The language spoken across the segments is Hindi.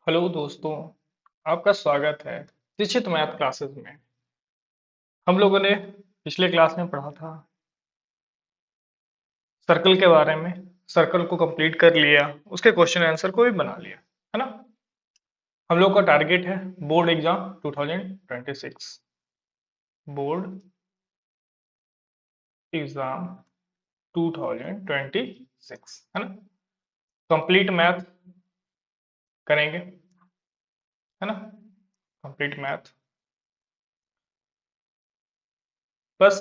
हेलो दोस्तों, आपका स्वागत है दीक्षित मैथ क्लासेस में। हम लोगों ने पिछले क्लास में पढ़ा था सर्कल के बारे में। सर्कल को कंप्लीट कर लिया, उसके क्वेश्चन आंसर को भी बना लिया, है ना। हम लोग का टारगेट है बोर्ड एग्जाम 2026, बोर्ड एग्जाम 2026, है ना। कंप्लीट मैथ करेंगे, है ना। कंप्लीट मैथ बस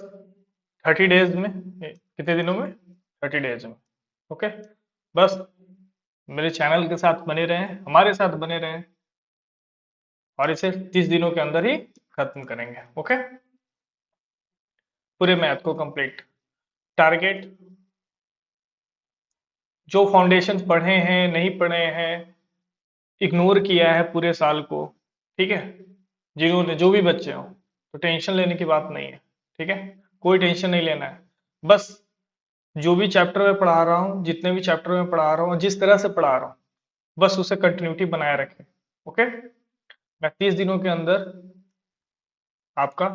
30 डेज में, कितने दिनों में, 30 डेज में। ओके, बस मेरे चैनल के साथ बने रहें, हमारे साथ बने रहें, और इसे 30 दिनों के अंदर ही खत्म करेंगे। ओके, पूरे मैथ को कंप्लीट। टारगेट, जो फाउंडेशन पढ़े हैं नहीं पढ़े हैं, इग्नोर किया है पूरे साल को, ठीक है, जिन्होंने, जो भी बच्चे हो, तो टेंशन लेने की बात नहीं है, ठीक है। कोई टेंशन नहीं लेना है। बस जो भी चैप्टर में पढ़ा रहा हूँ, जितने भी चैप्टर में पढ़ा रहा हूँ, जिस तरह से पढ़ा रहा हूँ, बस उसे कंटिन्यूटी बनाए रखें। ओके, मैं 30 दिनों के अंदर आपका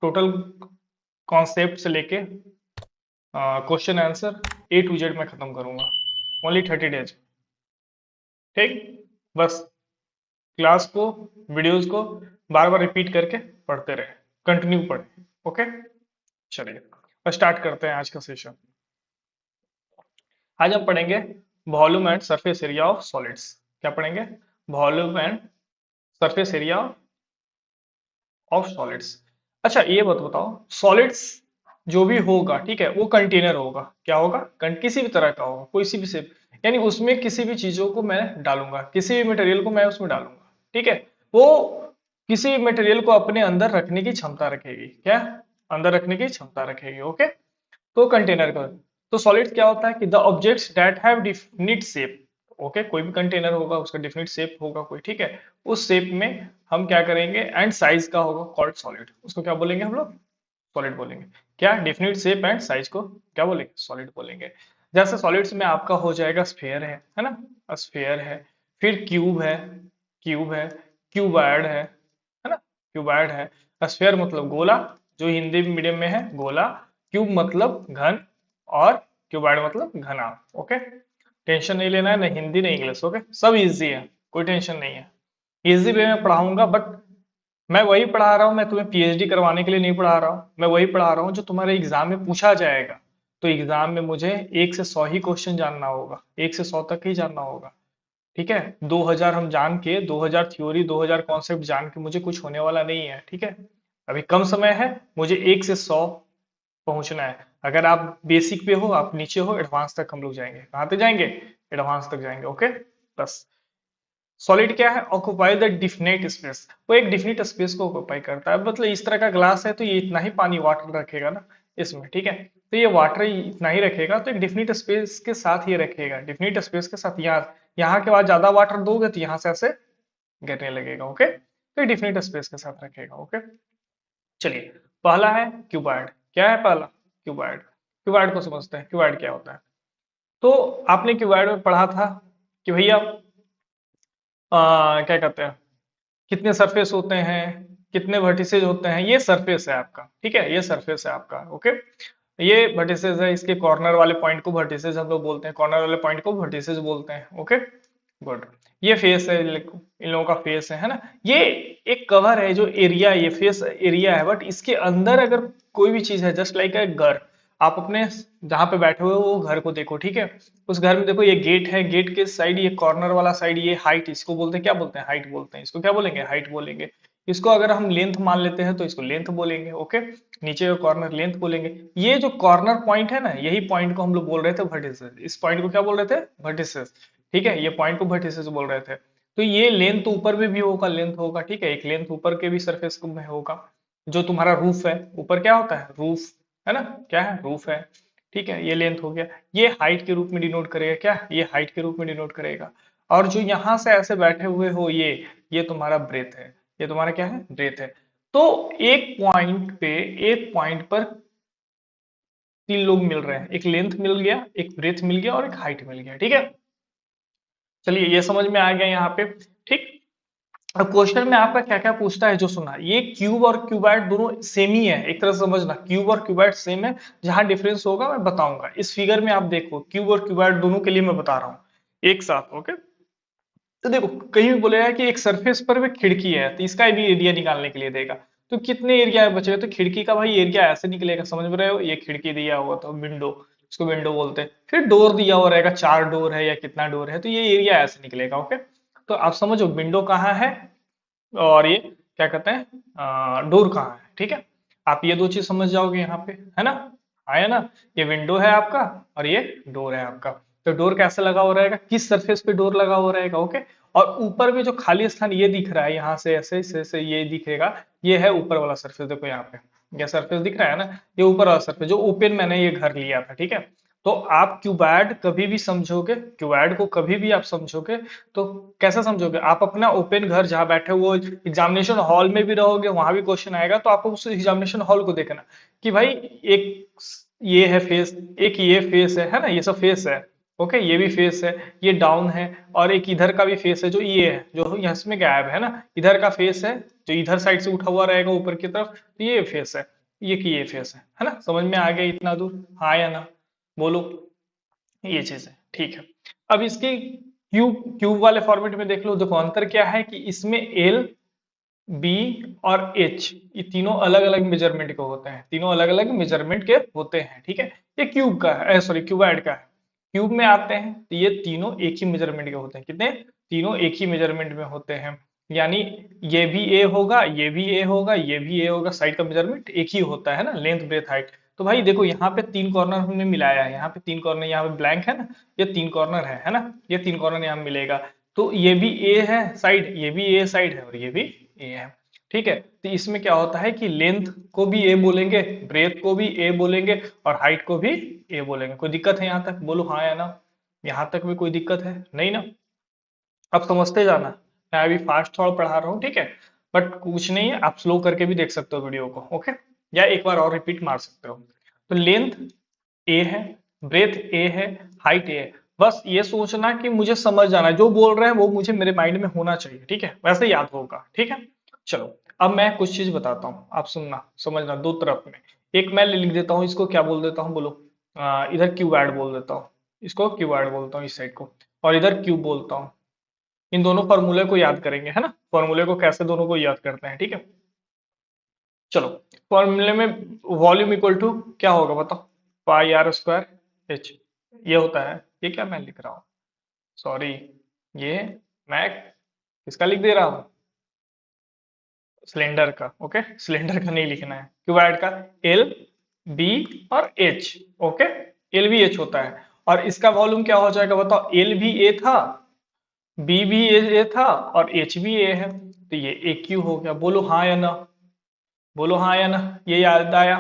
टोटल कॉन्सेप्ट से लेके question answer A to Z में खत्म करूंगा, ओनली 30 डेज। ठीक, बस क्लास को, वीडियोस को बार बार रिपीट करके पढ़ते रहे, कंटिन्यू पढ़े। ओके, चलिए स्टार्ट करते हैं आज का सेशन। आज हम पढ़ेंगे volume and surface area of solids. क्या पढ़ेंगे? Volume and surface area of solids. अच्छा, ये बात बताओ, सॉलिड्स जो भी होगा, ठीक है, वो कंटेनर होगा। क्या होगा? किसी भी तरह का होगा, कोई सी भी शेप, यानी उसमें किसी भी चीजों को मैं डालूंगा, किसी भी मटेरियल को मैं उसमें डालूंगा, ठीक है। वो किसी भी मटेरियल को अपने अंदर रखने की क्षमता रखेगी। क्या? अंदर रखने की क्षमता रखेगी। ओके, तो कंटेनर का, तो सॉलिड क्या होता है कि the objects that have definite shape. Okay, कोई भी कंटेनर होगा, उसका डिफिनिट शेप होगा कोई, ठीक है। उस शेप में हम क्या करेंगे, एंड साइज का होगा, कॉल्ड सॉलिड। उसको क्या बोलेंगे हम लोग? सॉलिड बोलेंगे। क्या? डिफिनिट शेप एंड साइज को क्या बोलेंगे? सॉलिड बोलेंगे। जैसे सॉलिड्स में आपका हो जाएगा स्फेयर है ना, स्फेयर है, फिर क्यूब है, क्यूब है, क्यूबॉइड है ना, क्यूबॉइड है। स्फेयर मतलब गोला, जो हिंदी मीडियम में है गोला, क्यूब मतलब घन, और क्यूबॉइड मतलब घना। ओके, टेंशन नहीं लेना है, ना हिंदी ना इंग्लिश। ओके, सब इजी है, कोई टेंशन नहीं है। इजी वे में पढ़ाऊंगा, बट मैं वही पढ़ा रहा हूँ, मैं तुम्हें पीएचडी करवाने के लिए नहीं पढ़ा रहा हूँ, मैं वही पढ़ा रहा हूँ जो तुम्हारे एग्जाम में पूछा जाएगा। तो एग्जाम में मुझे 1 से 100 ही क्वेश्चन जानना होगा, 1 से 100 तक ही जानना होगा, ठीक है। 2000 हम जान के, 2000 थ्योरी, 2000 कॉन्सेप्ट जान के मुझे कुछ होने वाला नहीं है, ठीक है। अभी कम समय है, मुझे 1 से 100 पहुंचना है। अगर आप बेसिक पे हो, आप नीचे हो, एडवांस तक हम लोग जाएंगे। कहाँ तक जाएंगे? एडवांस तक जाएंगे। ओके, बस सॉलिड क्या है? ऑक्युपाई द डिफिनिट स्पेस, वो एक डिफिनिट स्पेस को ऑक्युपाई करता है। मतलब इस तरह का ग्लास है, तो ये इतना ही पानी, वाटर रखेगा ना इसमें, ठीक है। तो ये वाटर इतना ही रखेगा, तो एक डिफिनिट स्पेस के साथ ये रखेगा, डिफिनिट स्पेस के साथ। यहाँ यहाँ के बाद ज्यादा वाटर दोगे तो यहाँ से ऐसे गिरने लगेगा। ओके, तो डिफिनिट स्पेस के साथ रखेगा। ओके, चलिए, पहला है क्यूबॉइड। क्या है पहला? क्यूबॉइड। क्यूबॉइड को समझते हैं, क्यूबॉइड क्या होता है। तो आपने क्यूबॉइड में पढ़ा था कि भैया क्या कहते हैं, कितने सरफेस होते हैं, कितने वर्टिसेज होते हैं। ये सरफेस है आपका, ठीक है, ये सरफेस है आपका। ओके, ये वर्टिसेज है, इसके कॉर्नर वाले पॉइंट को वर्टिसेज हम लोग बोलते हैं, कॉर्नर वाले पॉइंट को वर्टिसेज बोलते हैं। Okay, good. ये फेस है, इन लोगों का फेस है ना। ये एक कवर है, जो एरिया, ये फेस एरिया है, बट इसके अंदर अगर कोई भी चीज है, जस्ट लाइक अ घर, आप अपने जहां पे बैठे हुए हो वो घर को देखो, ठीक है। उस घर में देखो, ये गेट है, गेट के साइड, ये कॉर्नर वाला साइड, ये हाइट, इसको बोलते हैं, क्या बोलते हैं? हाइट बोलते हैं। इसको क्या बोलेंगे? हाइट बोलेंगे। इसको अगर हम लेंथ मान लेते हैं तो इसको लेंथ बोलेंगे। ओके, नीचे का कॉर्नर लेंथ बोलेंगे। ये जो कॉर्नर पॉइंट है ना, यही पॉइंट को हम लोग बोल रहे थे वर्टिसेस। इस पॉइंट को क्या बोल रहे थे? वर्टिसेस, ठीक है, ये पॉइंट को वर्टिसेस बोल रहे थे। तो ये लेंथ तो ऊपर में भी होगा, लेंथ होगा, ठीक है, एक लेंथ ऊपर के भी सरफेस में होगा। जो तुम्हारा रूफ है, ऊपर क्या होता है? रूफ, है ना। क्या है? रूफ है, ठीक है, ये लेंथ हो गया। ये हाइट के रूप में डिनोट करेगा। क्या? ये हाइट के रूप में डिनोट करेगा। और जो यहां से ऐसे बैठे हुए हो, ये तुम्हारा ब्रेथ है। ये तुम्हारा क्या है? ब्रेथ है। तो एक पॉइंट पे, एक पॉइंट पर 3 लोग मिल रहे हैं, एक लेंथ मिल गया, एक ब्रेथ मिल गया, और एक हाइट मिल गया, ठीक है। चलिए ये समझ में आ गया यहाँ पे। ठीक। अब क्वेश्चन में आपका क्या क्या पूछता है जो सुना, ये क्यूब और क्यूबाइड दोनों सेम ही है, एक तरह से समझना क्यूब और क्यूबाइड सेम है, जहां डिफरेंस होगा मैं बताऊंगा। इस फिगर में आप देखो क्यूब और क्यूबाइड दोनों के लिए मैं बता रहा हूँ एक साथ। ओके। तो देखो कहीं भी बोलेगा कि एक सरफेस पर में खिड़की है तो इसका भी एरिया निकालने के लिए देगा। तो कितने एरिया बचेगा, तो खिड़की का भाई एरिया ऐसे निकलेगा, समझ में रहे हो, ये खिड़की दिया हुआ तो विंडो, इसको विंडो बोलते हैं। फिर डोर दिया हुआ रहेगा, 4 डोर है या कितना डोर है, तो ये एरिया ऐसे निकलेगा। ओके। तो आप समझो विंडो कहाँ है और ये क्या कहते हैं डोर कहाँ है। ठीक है। आप ये दो चीज समझ जाओगे यहाँ पे, है ना। आया ना। ये विंडो है आपका और ये डोर है आपका। तो डोर कैसे लगा हो रहेगा, किस सरफेस पे डोर लगा हो रहेगा। ओके। और ऊपर में जो खाली स्थान ये दिख रहा है, यहाँ से ऐसे ये दिखेगा, ये है ऊपर वाला सरफेस। देखो यहाँ पे ये सरफेस दिख रहा है ना, ये ऊपर वाला सरफेस जो ओपन मैंने ये घर लिया था। ठीक है। तो आप क्यूबैड कभी भी समझोगे, क्यूबैड को कभी भी आप समझोगे तो कैसे समझोगे, आप अपना ओपन घर जहां बैठे वो एग्जामिनेशन हॉल में भी रहोगे, वहां भी क्वेश्चन आएगा तो आपको उस एग्जामिनेशन हॉल को देखना कि भाई एक ये है फेस, एक ये फेस है ना, ये सब फेस है। ओके। ये भी फेस है, ये डाउन है, और एक इधर का भी फेस है जो ये है, जो यहाँ इसमें गायब है ना, इधर का फेस है जो इधर साइड से उठा हुआ रहेगा ऊपर की तरफ, तो ये फेस है, ये की ये फेस है ना। समझ में आ गया इतना दूर, हाँ या ना, बोलो। ये चीज है। ठीक है। अब इसके क्यूब क्यूब वाले फॉर्मेट में देख लो, देखो अंतर क्या है कि इसमें एल, बी और एच, ये तीनों अलग अलग मेजरमेंट के होते हैं, तीनों अलग अलग मेजरमेंट के होते हैं। ठीक है। ये क्यूब का है, सॉरी क्यूबाइड का है। क्यूब में आते हैं तो ये तीनों एक ही मेजरमेंट के होते हैं, कितने, तीनों एक ही मेजरमेंट में होते हैं। यानी ये भी ए होगा, ये भी ए होगा, ये भी ए होगा, साइड का मेजरमेंट एक ही होता है ना, लेंथ ब्रेथ हाइट। तो भाई देखो यहाँ पे तीन कॉर्नर हमने मिलाया है, यहाँ पे तीन कॉर्नर, यहाँ पे ब्लैंक है ना, ये तीन कॉर्नर है ना, ये तीन कॉर्नर यहाँ मिलेगा। तो ये भी ए है साइड, ये भी ए साइड है, और ये भी ए है। ठीक है। तो इसमें क्या होता है कि लेंथ को भी ए बोलेंगे, ब्रेथ को भी ए बोलेंगे, और हाइट को भी ए बोलेंगे। कोई दिक्कत है यहाँ तक, बोलो हाँ या ना। यहाँ तक भी कोई दिक्कत है नहीं ना। अब समझते जाना, मैं अभी फास्ट थोड़ा पढ़ा रहा हूँ, ठीक है। बट कुछ नहीं है, आप स्लो करके भी देख सकते हो वीडियो को। ओके। या एक बार और रिपीट मार सकते हो। तो लेंथ ए है, ब्रेथ ए है, हाइट ए है। बस ये सोचना कि मुझे समझ जाना है, जो बोल रहे हैं वो मुझे मेरे माइंड में होना चाहिए। ठीक है, वैसे याद होगा। ठीक है। चलो अब मैं कुछ चीज बताता हूँ, आप सुनना समझना दो तरफ में। एक मैं लिख देता हूँ, इसको क्या बोल देता हूँ बोलो, इधर क्यूबैड बोल देता हूँ, इसको क्यूबैड बोलता हूँ इस साइड को, और इधर क्यूब बोलता हूँ। इन दोनों फॉर्मूले को याद करेंगे, है ना, फॉर्मूले को कैसे दोनों को याद करते हैं। ठीक है। चलो फॉर्मूले में वॉल्यूम इक्वल टू क्या होगा बताओ, पाई आर स्क्वायर एच, ये होता है। ये क्या मैं लिख रहा हूँ, सॉरी, ये मैं किसका लिख दे रहा हूँ, सिलेंडर का। ओके, सिलेंडर का नहीं लिखना है, क्यूबॉइड का। एल, बी और H. Okay. L B H होता है, और इसका वॉल्यूम क्या हो जाएगा बताओ, एल भी ए था, बी भी ए था, और एच भी ए है, तो ये ए क्यू हो गया। बोलो हाँ या ना, बोलो हाँ या ना, ये याद आया,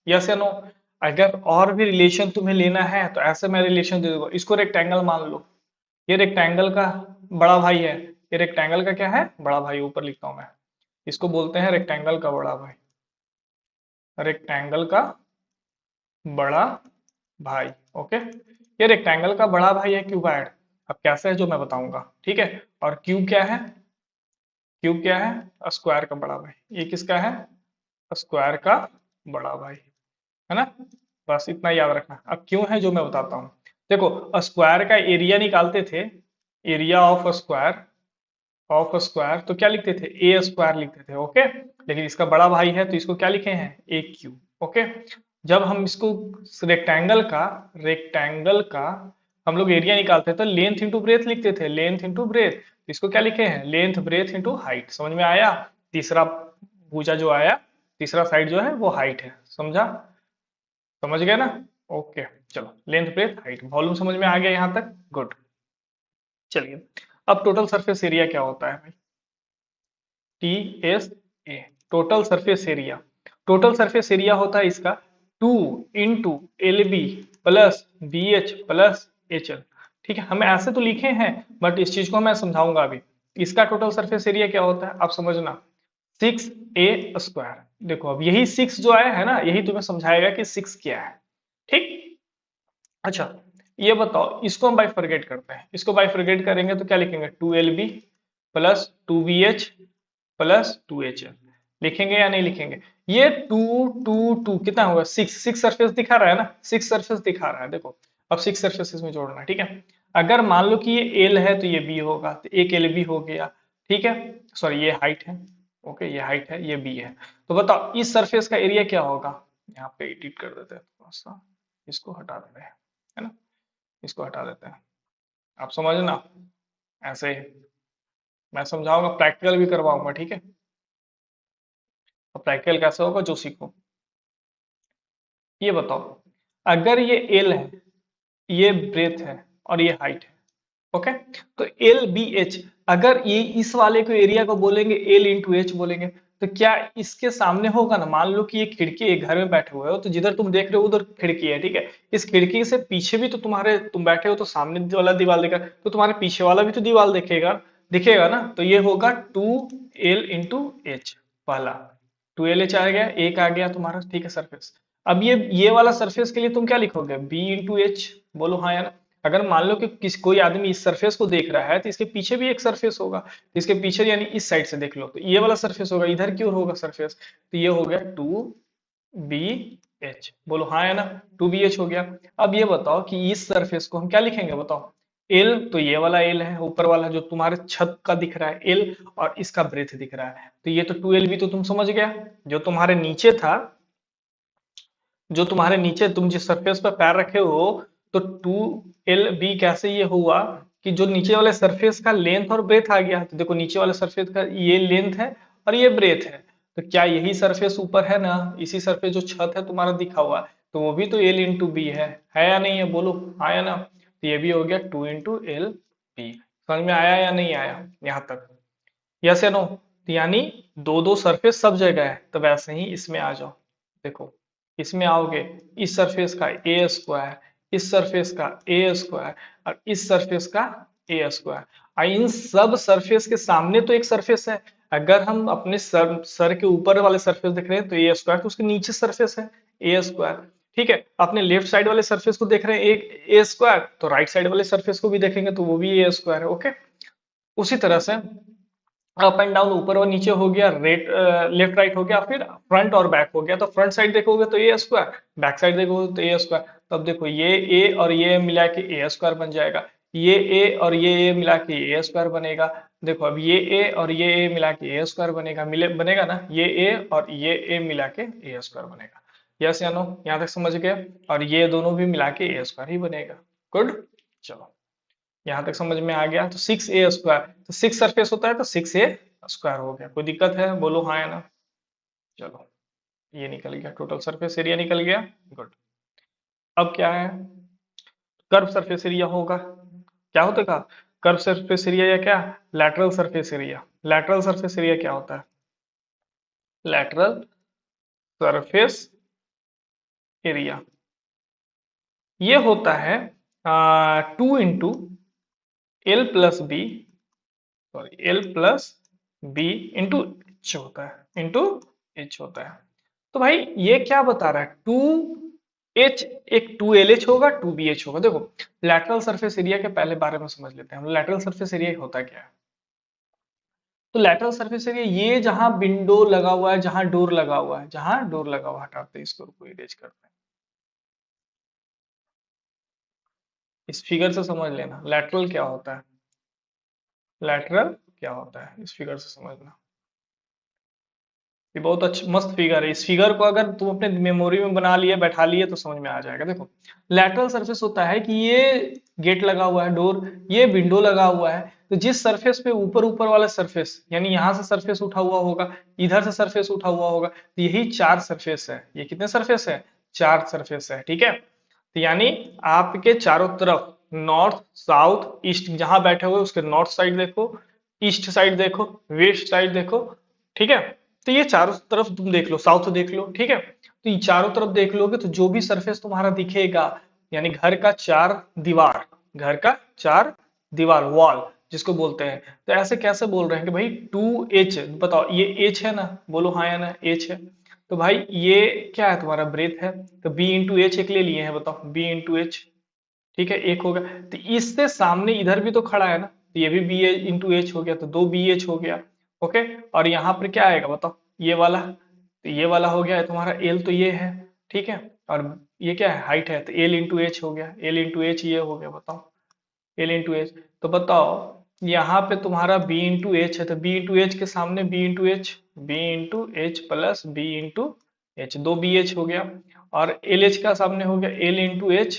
यस या नो। अगर और भी रिलेशन तुम्हें लेना है तो ऐसे मैं रिलेशन दे दूंगा, इसको रेक्टेंगल मान लो, ये रेक्टेंगल का बड़ा भाई है, ये रेक्टेंगल का क्या है, बड़ा भाई, ऊपर लिखता हूं मैं, इसको बोलते हैं रेक्टेंगल का बड़ा भाई, रेक्टेंगल का बड़ा भाई। ओके। ये रेक्टेंगल का बड़ा भाई है क्यूबाइड। अब कैसे है जो मैं बताऊंगा, ठीक है। और क्यूब क्या है, क्यूब क्या है, स्क्वायर का बड़ा भाई। ये किसका है, स्क्वायर का बड़ा भाई, है ना। बस इतना याद रखना। अब क्यों है जो मैं बताता हूँ। देखो स्क्वायर का एरिया निकालते थे, area of square, of square तो क्या लिखते थे, ए स्क्वायर लिखते थे। ओके। लेकिन इसका बड़ा भाई है तो इसको क्या लिखे हैं, ए क्यू। ओके। जब हम इसको रेक्टेंगल का, रेक्टेंगल का हम लोग एरिया निकालते थे तो लेंथ इंटू ब्रेथ लिखते थे, लेंथ इंटू ब्रेथ। इसको क्या लिखे हैं, लेंथ ब्रेथ इंटू हाइट। समझ में आया, तीसरा भुजा जो आया, तीसरा साइड जो है वो हाइट है, समझा, समझ गए ना। ओके। चलो लेंथ ब्रेथ हाइट, वॉल्यूम समझ में आ गया यहाँ तक, गुड। चलिए अब टोटल सरफेस एरिया क्या होता है भाई, T S A, total surface area. Total surface area होता है इसका 2 into L B plus B H plus H L. ठीक है, हमें ऐसे तो लिखे हैं बट इस चीज को मैं समझाऊंगा अभी। इसका टोटल सरफेस एरिया क्या होता है आप समझना, 6 ए स्क्वायर। देखो अब यही 6 जो आया है ना, यही तुम्हें समझाएगा कि 6 क्या है। ठीक। अच्छा ये बताओ, इसको हम बाइफरगेट करते हैं, इसको बाइफरगेट करेंगे तो क्या लिखेंगे, 2LB plus 2BH plus 2HL, लिखेंगे या नहीं लिखेंगे? ये 2 2 2 कितना होगा, 6 सरफेस दिखा रहा है ना, 6 सरफेस दिखा रहा है, देखो अब 6 सरफेस इसमें जोड़ना है, ठीक है। अगर मान लो कि ये एल है तो ये बी होगा, तो एक एल बी हो गया, ठीक है। सॉरी ये हाइट है, ओके ये हाइट है, ये बी है। तो बताओ इस सरफेस का एरिया क्या होगा, यहाँ पे एडिट कर देते हैं थोड़ा सा, इसको हटा देते हैं, है ना, इसको हटा देते हैं। आप समझना, ऐसे मैं समझाऊंगा, प्रैक्टिकल भी करवाऊंगा, ठीक है। तो प्रैक्टिकल कैसे होगा जो सीखो। ये बताओ, अगर ये एल है, ये ब्रेथ है और ये हाइट है, ओके, तो एल बी एच, अगर ये इस वाले को एरिया को बोलेंगे एल इंटू एच बोलेंगे, तो क्या इसके सामने होगा ना, मान लो कि ये खिड़की है, घर में बैठे हुए हो तो जिधर तुम देख रहे हो उधर खिड़की है, ठीक है। इस खिड़की से पीछे भी तो तुम्हारे, तुम बैठे हो तो सामने वाला दीवार देखेगा, तो तुम्हारे पीछे वाला भी तो दीवार देखेगा, दिखेगा ना, तो ये होगा 2L इंटू एच, पहला 2LH आ गया, एक आ गया तुम्हारा, ठीक है सरफेस। अब ये वाला सरफेस के लिए तुम क्या लिखोगे, B इंटू एच, बोलो हाँ या ना। अगर मान लो कि कोई आदमी इस सरफेस को देख रहा है तो इसके पीछे भी एक सरफेस होगा, इसके पीछे यानी इस साइड से देख लो तो ये वाला सरफेस होगा, इधर की ओर होगा सरफेस, तो ये हो गया 2BH, बोलो हाँ या ना, 2BH हो गया। अब ये बताओ कि इस सरफेस को हम क्या लिखेंगे बताओ, एल, तो ये वाला एल है, ऊपर वाला जो तुम्हारे छत का दिख रहा है एल, और इसका ब्रेथ दिख रहा है, तो ये तो 2LB, तो तुम समझ गया। जो तुम्हारे नीचे था, जो तुम्हारे नीचे तुम जिस सरफेस पर पैर रखे हो, तो 2LB कैसे ये हुआ कि जो नीचे वाले सरफेस का लेंथ और ब्रेथ आ गया, तो देखो नीचे वाले सरफेस का ये लेंथ है और ये ब्रेथ है, तो क्या यही सरफेस ऊपर है ना, इसी सरफेस जो छत है तुम्हारा दिखा हुआ, तो वो भी तो L इंटू बी है या नहीं है, बोलो हाँ या ना। तो ये भी हो गया 2 इंटू L बी। समझ में आया या नहीं आया यहाँ तक, यस या नो? तो यानी दो दो सरफेस सब जगह है, तो वैसे ही इसमें आ जाओ, देखो इसमें आओगे, इस सरफेस का ए स्क्वायर, इस सरफेस का ए स्क्वायर, और इस सरफेस का ए स्क्वायर, और इन सब सरफेस के सामने तो एक सरफेस है, अगर हम अपने सर के ऊपर वाले सरफेस देख रहे हैं तो ए स्क्वायर, तो उसके नीचे सरफेस है ए स्क्वायर, ठीक है। अपने लेफ्ट साइड वाले सरफेस को देख रहे हैं एक ए स्क्वायर, तो राइट साइड वाले सरफेस को भी देखेंगे तो वो भी ए स्क्वायर है, ओके। उसी तरह से अप एंड डाउन, ऊपर और नीचे हो गया, रेट लेफ्ट राइट हो गया, फिर फ्रंट और बैक हो गया, तो फ्रंट साइड देखोगे तो ए स्क्वायर, बैक साइड देखोगे तो ए स्क्वायर, तब देखो ये ए और ये मिला के ए स्क्वायर बन जाएगा, ये ए और ये ए मिला के ए स्क्वायर बनेगा। देखो अब ये ए और ये ए मिला के ए स्क्वायर बनेगा, मिले बनेगा ना, ये ए और ये ए मिला के ए स्क्वायर बनेगा, यस या नो, यहाँ तक समझ गए? और ये दोनों भी मिला के ए स्क्वायर ही बनेगा, गुड। चलो यहां तक समझ में आ गया, तो 6A स्क्वायर, तो 6 सरफेस होता है तो 6A स्क्वायर हो गया, कोई दिक्कत है, बोलो हाँ या ना। चलो ये निकल गया, टोटल सरफेस एरिया निकल गया, गुड। अब क्या है, कर्व सरफेस एरिया होगा, क्या होता है, कर्व सरफेस एरिया या क्या, lateral surface area. Lateral surface area क्या होता है, लैटरल सरफेस एरिया ये होता है 2 into L plus B, sorry L plus B into H होता है, इंटू एच होता है। तो भाई ये क्या बता रहा है, 2H, एक 2LH होगा 2BH होगा। देखो लैटरल सरफेस एरिया के पहले बारे में समझ लेते हैं हम, लैटरल सरफेस एरिया होता क्या है। तो लैटरल सरफेस एरिया ये जहां विंडो लगा हुआ है, जहां डोर लगा हुआ है, जहां डोर लगा हुआ है, हटाते हैं इसको, रुको इरेज करते हैं, इस फिगर से समझ लेना लैटरल क्या होता है, लैटरल क्या होता है इस फिगर से समझना। ये बहुत अच्छा मस्त फिगर है, इस फिगर को अगर तुम अपने मेमोरी में बना लिए बैठा लिए तो समझ में आ जाएगा। देखो लैटरल सरफेस होता है कि ये गेट लगा हुआ है, डोर, ये विंडो लगा हुआ है, तो जिस सरफेस पे ऊपर ऊपर वाला सरफेस, यानी यहाँ से सरफेस उठा हुआ होगा, इधर से सरफेस उठा हुआ होगा, तो यही 4 सरफेस है। ये कितने सरफेस है, 4 सरफेस है, ठीक है। तो यानी आपके चारों तरफ नॉर्थ साउथ ईस्ट, जहां बैठे हुए उसके नॉर्थ साइड देखो, ईस्ट साइड देखो, वेस्ट साइड देखो, ठीक है। तो ये चारों तरफ तुम देख लो, साउथ देख लो, ठीक है। तो ये चारों तरफ देख लोगे तो जो भी सरफेस तुम्हारा दिखेगा, यानी घर का चार दीवार, घर का चार दीवार, वॉल जिसको बोलते हैं, तो ऐसे कैसे बोल रहे हैं कि भाई 2H, बताओ ये H है ना, बोलो हाँ या ना, H है। तो भाई ये क्या है, तुम्हारा ब्रेथ है, तो B इंटू एच एक ले लिए हैं, बताओ B इंटू एच, ठीक है, एक हो गया। तो इससे सामने इधर भी तो खड़ा है ना, तो ये भी बी इंटू एच हो गया, तो दो बी एच हो गया। ओके, और यहाँ पर क्या आएगा बताओ, ये वाला, तो ये वाला हो गया है तुम्हारा एल, तो ये है, ठीक है। और ये क्या है, हाइट है, तो एल इंटू एच हो गया, एल इंटू एच ये हो गया, बताओ एल इंटू एच। तो बताओ यहाँ पे तुम्हारा बी इंटू एच है, तो बी इंटू एच के सामने B into H plus B into H, दो बी एच हो गया। और एल एच का सामने हो गया L into H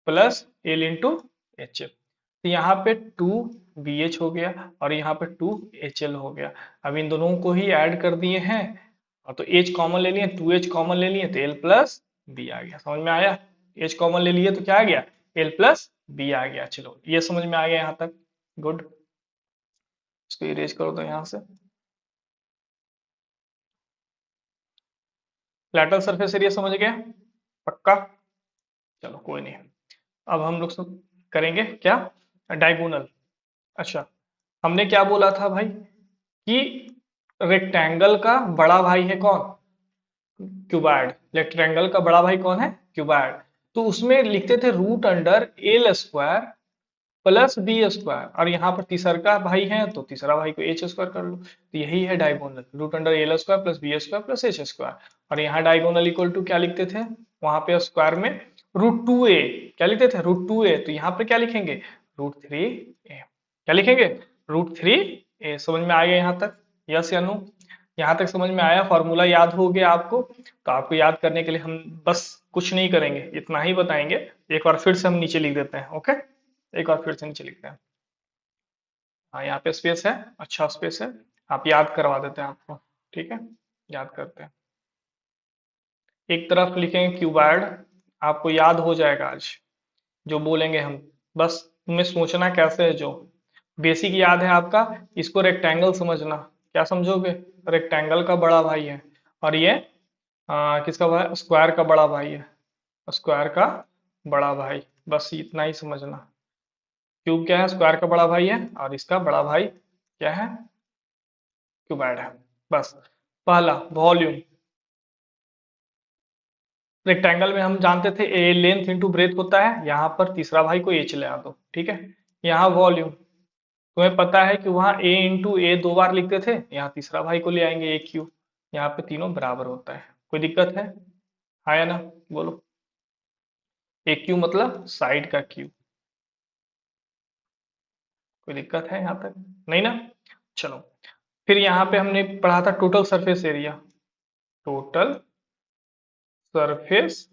plus L into H, तो यहाँ पे टू बी एच हो गया और यहाँ पे टू एच एल हो गया। अब इन दोनों को ही ऐड कर दिए हैं, और तो एच कॉमन ले लिए, टू एच कॉमन ले लिए, तो एल प्लस बी आ गया। समझ में आया, एच कॉमन ले लिए तो क्या आ गया, एल प्लस बी आ गया। चलो ये समझ में आ गया यहाँ तक, गुड। इसको इरेज कर दो यहाँ से। लैटरल सरफेस एरिया समझ गया, पक्का? चलो कोई नहीं, अब हम लोग सब करेंगे क्या, डायगोनल। अच्छा, हमने क्या बोला था भाई कि रेक्टेंगल का बड़ा भाई है कौन, क्यूबाइड। रेक्टेंगल का बड़ा भाई कौन है, क्यूबाइड। तो उसमें लिखते थे root under L square plus B square, और यहाँ पर तीसरा का भाई है तो तीसरा भाई को एच स्क्वायर कर लो, तो यही है diagonal, root under L square plus B square plus H square. और यहाँ डायगोनल इक्वल टू क्या लिखते थे, वहां पे स्क्वायर में रूट टू ए, क्या लिखते थे, रूट टू ए, तो यहाँ पर क्या लिखेंगे, रूट थ्री ए, क्या लिखेंगे, रूट थ्री ए। समझ में आ गया यहाँ तक, यस या नो? यहाँ तक समझ में आया, फॉर्मूला याद हो गया आपको? तो आपको याद करने के लिए हम बस कुछ नहीं करेंगे, इतना ही बताएंगे। एक बार फिर से हम नीचे लिख देते हैं, ओके, एक बार फिर से नीचे लिखते हैं। हाँ यहाँ पे स्पेस है, अच्छा स्पेस है, आप याद करवा देते हैं आपको, ठीक है, याद करते हैं। एक तरफ लिखेंगे क्यूबाइड, आपको याद हो जाएगा आज जो बोलेंगे हम, बस तुम्हें सोचना कैसे है, जो बेसिक याद है आपका, इसको रेक्टेंगल समझना। क्या समझोगे, रेक्टेंगल का बड़ा भाई है, और ये किसका भाई, स्क्वायर का बड़ा भाई है, स्क्वायर का बड़ा भाई, बस इतना ही समझना। क्यूब क्या है, स्क्वायर का बड़ा भाई है, और इसका बड़ा भाई क्या है, क्यूबाइड है। बस, पहला वॉल्यूम, रेक्टेंगल में हम जानते थे ए लेंथ इंटू ब्रेथ होता है, यहाँ पर तीसरा भाई को एच ले आ दो, ठीक है। यहाँ वॉल्यूम, तुम्हें पता है कि वहाँ ए इंटू ए दो बार लिखते थे, यहाँ तीसरा भाई को ले आएंगे ए क्यू, यहाँ पे तीनों बराबर होता है। कोई दिक्कत है, हाँ या ना, बोलो। ए क्यू मतलब साइड का क्यू, कोई दिक्कत है यहाँ तक, नहीं ना? चलो, फिर यहाँ पे हमने पढ़ा था total surface area, total surface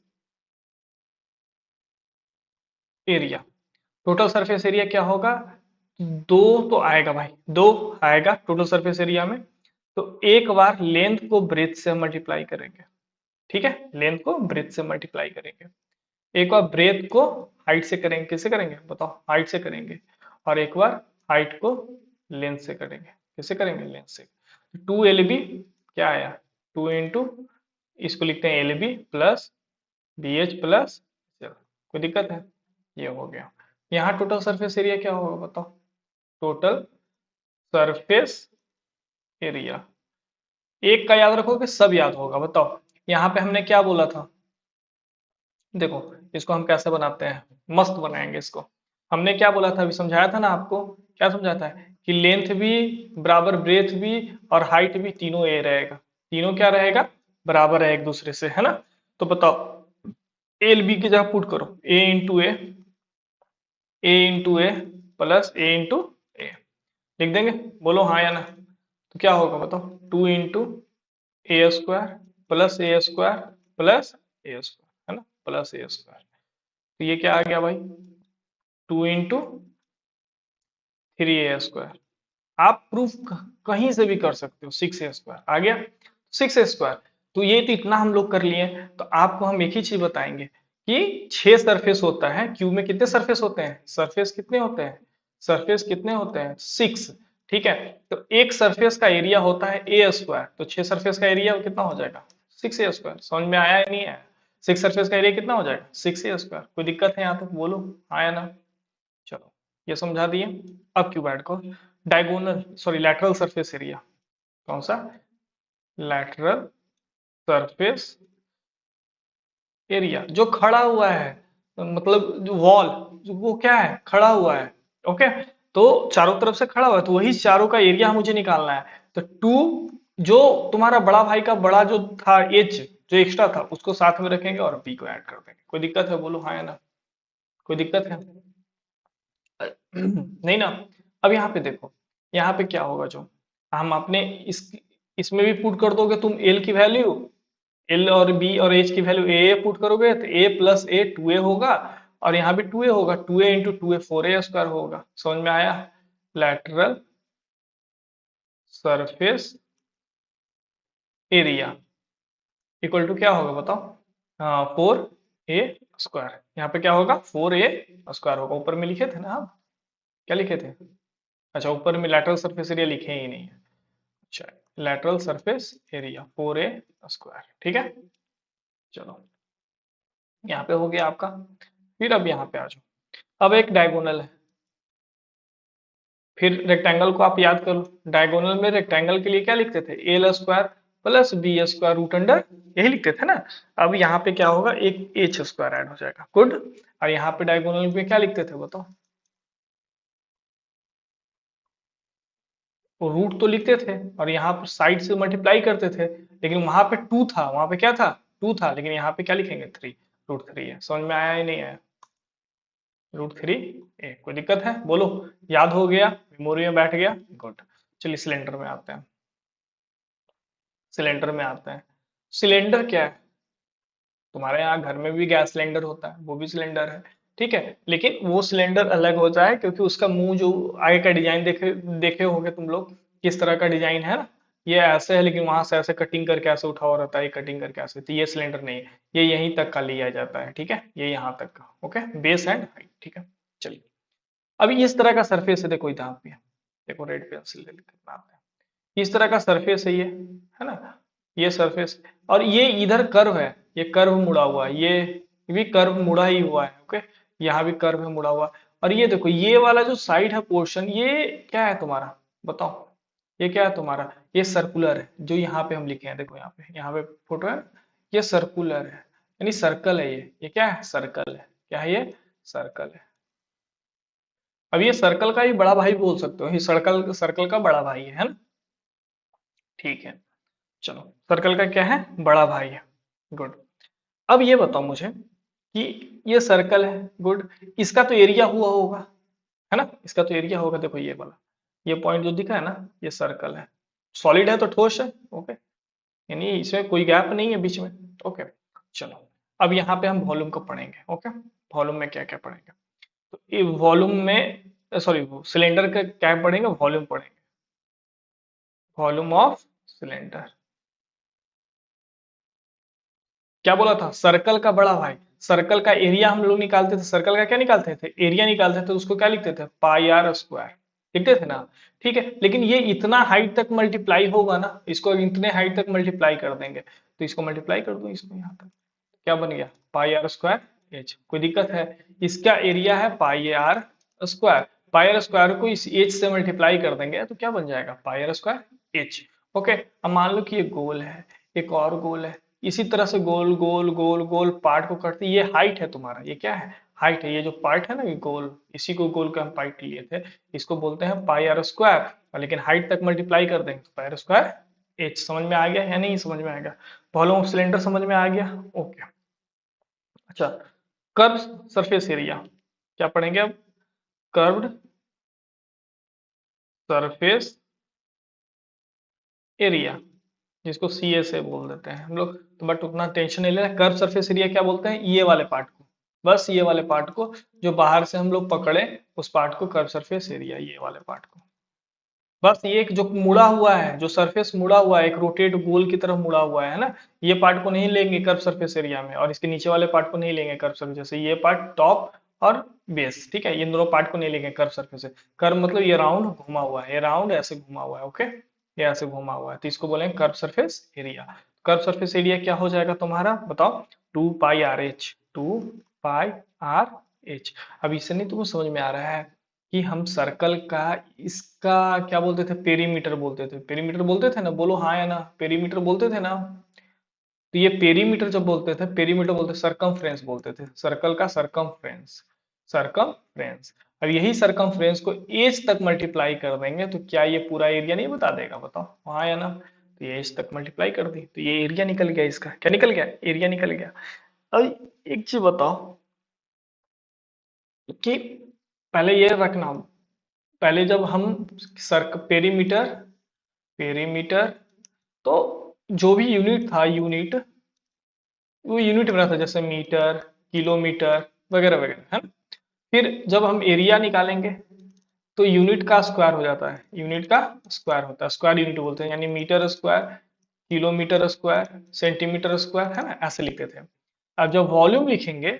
area. Total surface area क्या होगा, दो तो आएगा भाई, दो आएगा टोटल सरफेस एरिया में, तो एक बार लेंथ को ब्रेथ से मल्टीप्लाई करेंगे, ठीक है, लेंथ को ब्रेथ से मल्टीप्लाई करेंगे। एक बार ब्रेथ को हाइट से करेंगे, किससे करेंगे बताओ, हाइट से करेंगे। और एक बार हाइट को लेंथ से करेंगे, किससे करेंगे, लेंथ से। टू एल बी क्या आया, टू इंटू, इसको लिखते हैं L B plus B H plus, कोई दिक्कत है, ये हो गया। यहाँ टोटल सरफेस एरिया क्या होगा बताओ, टोटल सरफेस एरिया, एक का याद रखोगे सब याद होगा, बताओ। यहाँ पे हमने क्या बोला था, देखो इसको हम कैसे बनाते हैं, मस्त बनाएंगे इसको। हमने क्या बोला था, अभी समझाया था ना आपको, क्या समझाया था, कि लेंथ भी बराबर ब्रेथ भी और हाइट भी, तीनों ए रहेगा, तीनों क्या रहेगा, बराबर है एक दूसरे से, है ना। तो बताओ, एल बी की जगह पुट करो, ए इंटू ए प्लस ए इंटू ए, लिख देंगे, बोलो हाँ या ना। तो क्या होगा बताओ, टू इंटू ए स्क्वायर प्लस ए स्क्वायर, है ना, प्लस ए स्क्वायर। तो ये क्या आ गया भाई, टू इंटू थ्री ए स्क्वायर। आप प्रूफ कहीं से भी कर सकते हो, सिक्स ए स्क्वायर आ गया, सिक्स ए स्क्वायर। तो ये तो इतना हम लोग कर लिए, तो आपको हम एक ही चीज बताएंगे कि छह सरफेस होता है, क्यूब में कितने सरफेस होते हैं, सरफेस कितने होते हैं, सरफेस कितने होते हैं, सिक्स, ठीक है। तो एक सरफेस का एरिया होता है ए स्क्वायर, तो छह सरफेस का एरिया कितना हो जाएगा, सिक्स ए स्क्वायर। समझ में आया या नहीं आया, सिक्स सरफेस का एरिया कितना हो जाएगा, सिक्स ए स्क्वायर। कोई दिक्कत है यहाँ तक, बोलो आया ना। चलो ये समझा दिए। अब क्यूबॉइड को diagonal, sorry lateral surface area, कौन सा, लैटरल सरफेस एरिया, जो खड़ा हुआ है, मतलब जो वॉल, वो क्या है, खड़ा हुआ है। ओके, तो चारों तरफ से खड़ा हुआ है, तो वही चारों का एरिया मुझे निकालना है। तो टू, जो तुम्हारा बड़ा भाई का बड़ा जो था एच, जो एक्स्ट्रा था उसको साथ में रखेंगे और बी को ऐड कर देंगे। कोई दिक्कत है, बोलो हाँ या ना। कोई दिक्कत है? नहीं ना। अब यहाँ पे देखो, यहाँ पे क्या होगा, जो हम अपने इस इसमें भी पुट कर दोगे तुम एल की वैल्यू, एल और बी और एच की वैल्यू ए पुट करोगे तो ए प्लस ए 2a होगा, और यहाँ भी 2a होगा, 2a into 2a 4a square होगा। समझ में आया? Lateral surface area equal to क्या होगा बताओ? हाँ, 4a स्क्वायर। यहाँ पे क्या होगा? 4a स्क्वायर होगा। ऊपर में लिखे थे ना हम? क्या लिखे थे? अच्छा, ऊपर में लैटरल सरफेस एरिया लिखे ही नहीं है। अच्छा, lateral surface area 4a square, ठीक है। चलो, यहाँ पे हो गया आपका। फिर अब यहाँ पे आ जाओ। अब एक डायगोनल है, फिर रेक्टेंगल को आप याद करो। डायगोनल में रेक्टेंगल के लिए क्या लिखते थे? L square plus B square root under, यही लिखते थे ना। अब यहाँ पे क्या होगा? एक एच स्क्वायर ऐड हो जाएगा। गुड। और यहाँ पे डायगोनल में क्या लिखते थे बताओ? वो रूट तो लिखते थे और यहाँ पर साइड से मल्टीप्लाई करते थे, लेकिन वहां पे टू था, वहां पे क्या था? टू था, लेकिन यहाँ पे क्या लिखेंगे? थ्री। रूट थ्री है। समझ में आया या नहीं आया? रूट थ्री ए। कोई दिक्कत है, बोलो। याद हो गया, मेमोरी में बैठ गया? गुड। चलिए सिलेंडर में आते हैं। सिलेंडर में आते हैं। सिलेंडर क्या है? तुम्हारे यहाँ घर में भी गैस सिलेंडर होता है, वो भी सिलेंडर है, ठीक है। लेकिन वो सिलेंडर अलग होता है, क्योंकि उसका मुंह जो आगे का डिजाइन देखे देखे होगे तुम लोग, किस तरह का डिजाइन है ना। ये ऐसे है, लेकिन वहां से ऐसे कटिंग करके ऐसे उठा हुआ रहता है, कटिंग करके ऐसे, तो ये सिलेंडर नहीं है। ये यहीं तक का लिया जाता है, ठीक है, ये यहाँ तक का। ओके, बेस एंड हाइट, ठीक है। चलिए, अभी इस तरह का सरफेस है, देखो इधर पे, देखो रेड पेंसिल ले लेकर बनाते हैं। इस तरह का सरफेस है ये, है ना, ये सरफेस। और ये इधर कर्व है, ये कर्व मुड़ा हुआ है, ये भी कर्व मुड़ा ही हुआ है। ओके, यहाँ भी कर्व है मुड़ा हुआ। और ये देखो, ये वाला जो साइड है पोर्शन, ये क्या है तुम्हारा बताओ? ये क्या है तुम्हारा? ये सर्कुलर है, जो यहाँ पे हम लिखे हैं, देखो यहाँ पे फोटो है। ये सर्कुलर है, यानी सर्कल है। ये क्या है? सर्कल है। क्या है ये? सर्कल है। अब ये सर्कल का ही बड़ा भाई बोल सकते हो, ये सर्कल सर्कल का बड़ा भाई है ना। ठीक है, चलो, सर्कल का क्या है? बड़ा भाई है। गुड। अब ये बताओ मुझे कि ये सर्कल है, गुड, इसका तो एरिया हुआ होगा, है ना, इसका तो एरिया होगा। देखो ये वाला, ये पॉइंट जो दिखा है ना, ये सर्कल है। सॉलिड है तो ठोस है। ओके, यानी इसमें कोई गैप नहीं है बीच में। ओके, चलो, अब यहाँ पे हम वॉल्यूम को पढ़ेंगे। ओके, वॉल्यूम में क्या क्या पढ़ेंगे? तो ये वॉल्यूम में, सॉरी, सिलेंडर का क्या पढ़ेंगे? वॉल्यूम पढ़ेंगे। Volume of cylinder. क्या बोला था? सर्कल का बड़ा भाई। सर्कल का एरिया हम लोग निकालते थे, सर्कल का क्या निकालते थे? एरिया निकालते थे, उसको क्या लिखते थे? पाई आर स्क्वायर, लिखते थे ना। ठीक है, लेकिन ये इतना हाइट तक मल्टीप्लाई होगा ना, इसको इतने हाइट तक मल्टीप्लाई कर देंगे, तो इसको मल्टीप्लाई कर दो इसको यहाँ तक, क्या बन गया? Pi R square H. कोई दिक्कत है? इसका एरिया है pi R square. Pi R square को इस एच से मल्टीप्लाई कर देंगे तो क्या बन जाएगा? पाई आर स्क्वायर एच। ओके, अब मान लो कि ये गोल है, एक और गोल है, इसी तरह से गोल गोल गोल गोल पार्ट को करते, ये हाइट है तुम्हारा, ये क्या है? हाइट है। ये जो पार्ट है ना, ये गोल, इसी को गोल का हम पार्ट लिए थे, इसको बोलते हैं पाई आर स्क्वायर। लेकिन हाइट तक मल्टीप्लाई कर देंगे तो पाई आर स्क्वायर एच। समझ में आ गया या नहीं समझ में आएगा? वॉल्यूम ऑफ सिलेंडर समझ में आ गया? ओके। अच्छा, कर्व सरफेस एरिया क्या पढ़ेंगे अब? कर्व्ड सरफेस एरिया, जिसको सी ए से बोल देते हैं हम लोग, तो बट उतना टेंशन नहीं लेना। कर्व सरफेस एरिया क्या बोलते हैं? ये वाले पार्ट को, बस ये वाले पार्ट को, जो बाहर से हम लोग पकड़े, उस पार्ट को कर्व सरफेस एरिया, ये वाले पार्ट को। बस ये एक जो मुड़ा हुआ है, जो सरफेस मुड़ा हुआ है, एक रोटेट गोल की तरफ मुड़ा हुआ है ना, ये पार्ट को नहीं लेंगे कर्व सरफेस एरिया में, और इसके नीचे वाले पार्ट को नहीं लेंगे कर्व सरफेस, जैसे ये पार्ट टॉप और बेस, ठीक है, इन दोनों पार्ट को नहीं लेंगे कर्व सरफेस से। कर्व मतलब ये राउंड घुमा हुआ है, ये राउंड ऐसे घुमा हुआ है। ओके, ये ऐसे घुमा हुआ है, तो इसको बोलेंगे curve surface area. Curve surface area क्या हो जाएगा तुम्हारा बताओ? 2 pi R H, 2 pi R H. अब इससे नहीं तुम्हें समझ में आ रहा है कि हम सर्कल का, इसका क्या बोलते थे? पेरीमीटर बोलते थे। पेरीमीटर बोलते थे ना, बोलो हाँ या ना, पेरीमीटर बोलते थे ना। तो ये पेरीमीटर जब बोलते थे, पेरीमीटर बोलते सरकमफ्रेंस बोलते थे, सर्कल का सरकमफ्रेंस, सरकमफ्रेंस। अब यही सरकमफ्रेंस को एज तक मल्टीप्लाई कर देंगे तो क्या ये पूरा एरिया नहीं बता देगा? बताओ हाँ या ना? तो ये एज तक मल्टीप्लाई कर दी तो ये एरिया निकल गया, इसका क्या निकल गया? एरिया निकल गया। अब एक चीज बताओ कि पहले ये रखना, पहले जब हम सर्क पेरीमीटर, पेरीमीटर तो जो भी यूनिट था, यूनिट वो यूनिट बना था, जैसे मीटर, किलोमीटर वगैरह वगैरह, है ना? फिर जब हम एरिया निकालेंगे तो यूनिट का स्क्वायर हो जाता है, यूनिट का स्क्वायर होता है, स्क्वायर यूनिट बोलते हैं, यानी metre square, kilometre square, centimetre square, है ना? ऐसे लिखते थे। अब जब वॉल्यूम लिखेंगे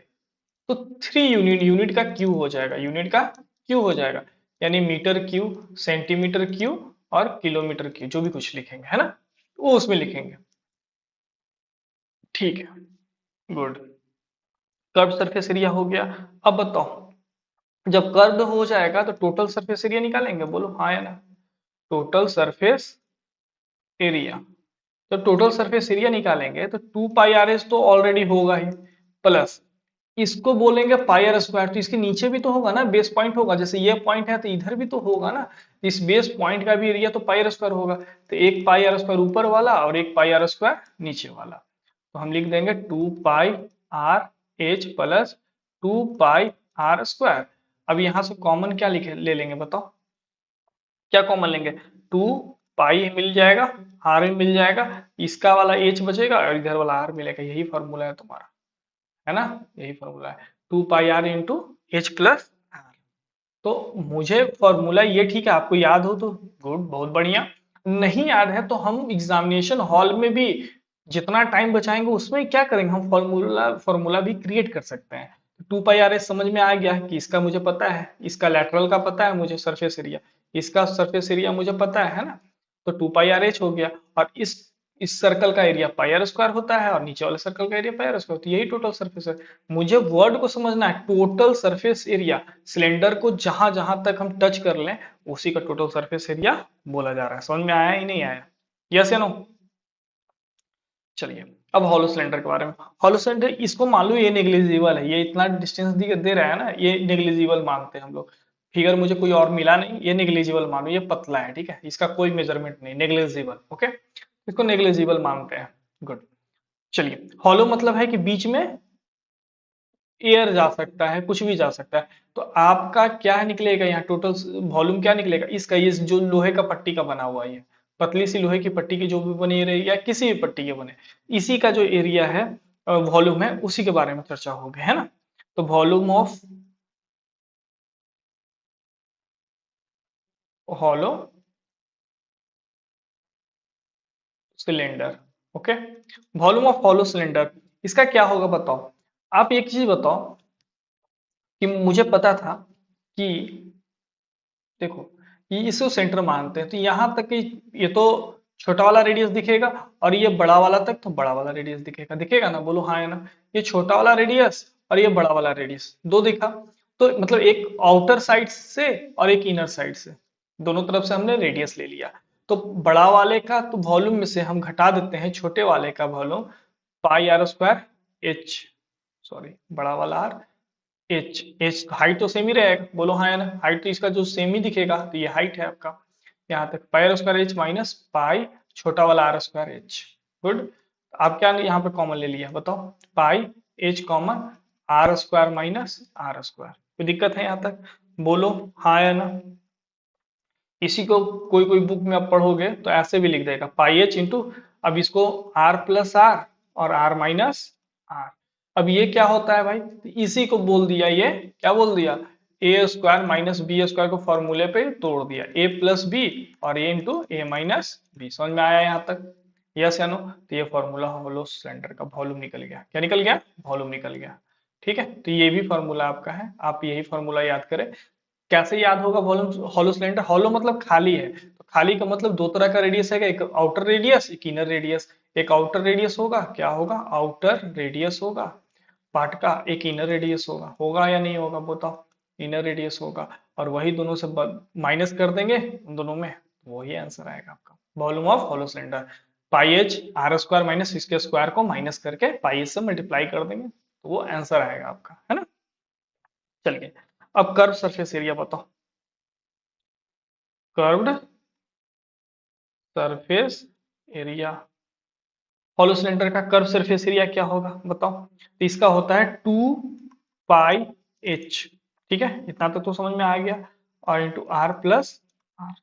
तो थ्री यूनिट, यूनिट का क्यू हो जाएगा, यूनिट का क्यू हो जाएगा, यानी मीटर क्यू, सेंटीमीटर क्यू और किलोमीटर क्यू, जो भी कुछ लिखेंगे, है ना? वो उसमें लिखेंगे। ठीक है, गुड। कर्व सरफेस एरिया हो गया। अब बताओ, जब कर्व हो जाएगा तो टोटल सरफेस एरिया निकालेंगे, बोलो हाँ या ना? टोटल सरफेस एरिया, तो टोटल सरफेस एरिया निकालेंगे तो 2 पाई RS तो ऑलरेडी होगा ही, प्लस इसको बोलेंगे पाई आर स्क्वायर, तो इसके नीचे भी तो होगा ना, बेस पॉइंट होगा, जैसे ये पॉइंट है तो इधर भी तो होगा ना, इस बेस पॉइंट का भी एरिया तो पाई आर स्क्वायर होगा, तो एक पाई आर स्क्वायर ऊपर वाला और एक पाई आर स्क्वायर नीचे वाला, तो हम लिख देंगे 2 पाई RH plus 2 pi R square. अब यहाँ से कॉमन क्या लिखे ले लेंगे बताओ, क्या कॉमन लेंगे? 2 पाई मिल जाएगा, आर भी मिल जाएगा, इसका वाला एच बचेगा और इधर वाला आर मिलेगा, यही फॉर्मूला है तुम्हारा, है ना? यही फॉर्मूला है, 2 pi R into H plus R. तो मुझे फॉर्मूला ये ठीक है, आपको याद हो तो गुड, बहुत बढ़िया। नहीं याद है तो हम एग्जामिनेशन हॉल में भी जितना टाइम बचाएंगे उसमें क्या करेंगे, हम फॉर्मूला फॉर्मूला भी क्रिएट कर सकते हैं। 2 पाई RS समझ में आ गया कि इसका मुझे पता है, इसका लेटरल का पता है मुझे, सरफेस एरिया, इसका सरफेस एरिया मुझे पता है ना? तो 2 पाई RH हो गया, और इस सर्कल का एरिया पाई आर स्क्वायर होता है और नीचे वाले सर्कल का एरिया पाई आर स्क्वायर, तो यही टोटल सरफेस है। मुझे वर्ड को समझना है, टोटल सरफेस एरिया, सिलेंडर को जहां जहां तक हम टच कर लें उसी का टोटल सरफेस एरिया बोला जा रहा है। समझ में आया ही नहीं आया? यस या नो? चलिए, अब हॉलो सिलेंडर के बारे में। हॉलो सिलेंडर, इसको मान लो ये नेग्लिजिबल है, ये इतना डिस्टेंस दे रहा है ना, ये नेग्लिजिबल मानते हैं हम लोग। फिगर मुझे कोई और मिला नहीं, ये नेग्लिजिबल मानो, ये पतला है, ठीक है, इसका कोई मेजरमेंट नहीं, नेग्लिजिबल, ओके, इसको नेग्लिजिबल मानते हैं। गुड। चलिए, हॉलो मतलब है कि बीच में एयर जा सकता है, कुछ भी जा सकता है। तो आपका क्या निकलेगा यहाँ, टोटल वॉल्यूम क्या निकलेगा इसका, ये जो लोहे का पट्टी का बना हुआ है, ये पतली सी लोहे की पट्टी की जो भी बनी रही या किसी भी पट्टी के बने, इसी का जो एरिया है, वॉल्यूम है, उसी के बारे में चर्चा होगी, है ना? तो volume of hollow cylinder, okay, volume of hollow cylinder, इसका क्या होगा बताओ? आप एक चीज बताओ कि मुझे पता था कि, देखो, ये इसको सेंटर मानते हैं तो यहां तक कि ये तो छोटा वाला रेडियस दिखेगा, और ये बड़ा वाला तक तो बड़ा वाला रेडियस दिखेगा, दिखेगा ना? बोलो हाँ या ना? ये छोटा वाला रेडियस और ये बड़ा वाला रेडियस दो दिखा, तो मतलब एक आउटर साइड से और एक इनर साइड से, दोनों तरफ से हमने रेडियस ले लिया। तो बड़ा वाले का तो वॉल्यूम में से हम घटा देते हैं छोटे वाले का volume, pi R square H, sorry बड़ा वाला आर, एच, एच हाइट तो सेम ही रहेगा, बोलो हाँ या ना? हाइट तो इसका जो सेम ही दिखेगा, तो ये हाइट है आपका, यहाँ तक pi R square H minus pi छोटा वाला आर स्क्वायर एच। गुड। आप क्या यहाँ पे कॉमन ले लिया बताओ? Pi H common, R square minus R square, कोई दिक्कत है यहाँ तक? बोलो हाँ या ना? इसी को कोई कोई बुक में आप पढ़ोगे तो ऐसे भी लिख देगा, पाई एच इंटू, अब इसको आर प्लस आर और आर माइनस आर। अब ये क्या होता है भाई? तो इसी को बोल दिया, ये क्या बोल दिया, ए स्क्वायर माइनस बी स्क्वायर को फॉर्मूले पे तोड़ दिया, ए प्लस बी और ए इंटू ए माइनस बी। समझ में आया यहाँ तक? यस या नो? तो ये फॉर्मूला हॉलो सिलेंडर का वॉल्यूम निकल गया, क्या निकल गया? वॉल्यूम निकल गया। ठीक है, तो ये भी फॉर्मूला आपका है, आप यही फॉर्मूला याद करें। कैसे याद होगा वॉल्यूम, हॉलो सिलेंडर, हॉलो मतलब खाली है, तो खाली का मतलब दो तरह का रेडियस है, एक आउटर रेडियस एक इनर रेडियस। एक आउटर रेडियस होगा, क्या होगा? आउटर रेडियस होगा पार्ट का, एक इनर रेडियस होगा, होगा या नहीं होगा बताओ? इनर रेडियस होगा, और वही दोनों से माइनस कर देंगे उन दोनों में, वही आंसर आएगा आपका, volume of hollow cylinder. Pi H R square minus इसके स्क्वायर को माइनस करके पाई एच से मल्टीप्लाई कर देंगे तो वो आंसर आएगा आपका, है ना। चलिए अब कर्व सरफेस एरिया बताओ। Curved surface area, hollow cylinder का कर्व सरफेस एरिया क्या होगा बताओ। तो इसका होता है 2 पाई एच, ठीक है, इतना तो समझ में आ गया, और इंटू आर प्लस आर,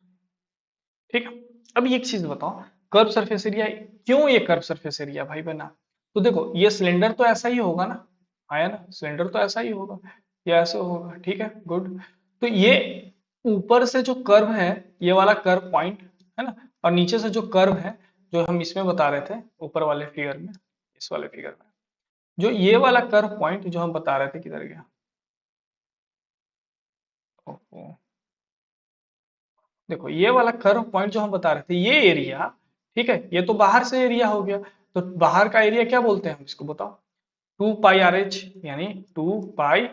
ठीक है। अब एक चीज बताओ, कर्व सरफेस एरिया क्यों, ये कर्व सरफेस एरिया भाई बना। तो देखो ये सिलेंडर तो ऐसा ही होगा ना, आया ना, सिलेंडर तो ऐसा ही होगा, ये ऐसे होगा, ठीक है, गुड। तो ये ऊपर से जो कर्व है, ये वाला कर्व पॉइंट, है ना, और नीचे से जो कर्व है, जो हम इसमें बता रहे थे ऊपर वाले फिगर में, इस वाले फिगर में, जो ये वाला कर्व पॉइंट जो हम बता रहे थे किधर गया, ओहो, देखो ये वाला कर्व पॉइंट जो हम बता रहे थे, ये एरिया, ठीक है, ये तो बाहर से एरिया हो गया, तो बाहर का एरिया क्या बोलते हैं हम इसको बताओ। 2 पाई आर एच, यानी 2 पाई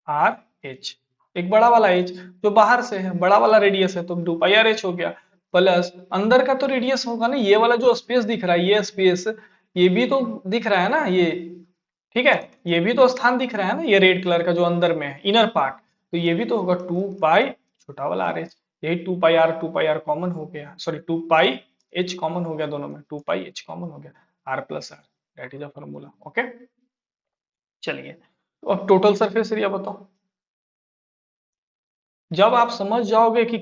आर एच, एक बड़ा वाला एच जो बाहर से है, बड़ा वाला रेडियस है, तो 2 पाई आर एच हो गया, प्लस अंदर का तो रेडियस होगा ना, ये वाला जो स्पेस दिख रहा है, ये स्पेस, ये भी तो दिख रहा है ना ये, ठीक है, ये भी तो स्थान दिख रहा है ना, ये रेड कलर का जो अंदर में है इनर पार्ट, तो ये भी तो होगा 2 पाई छोटा वाला आर एच, यही 2 पाई आर कॉमन हो गया, सॉरी 2 पाई एच कॉमन हो गया, दोनों में 2 पाई एच कॉमन हो गया, R plus R, that is a formula, okay. चलिए तो अब टोटल सरफेस एरिया बताओ। जब आप समझ जाओगे कि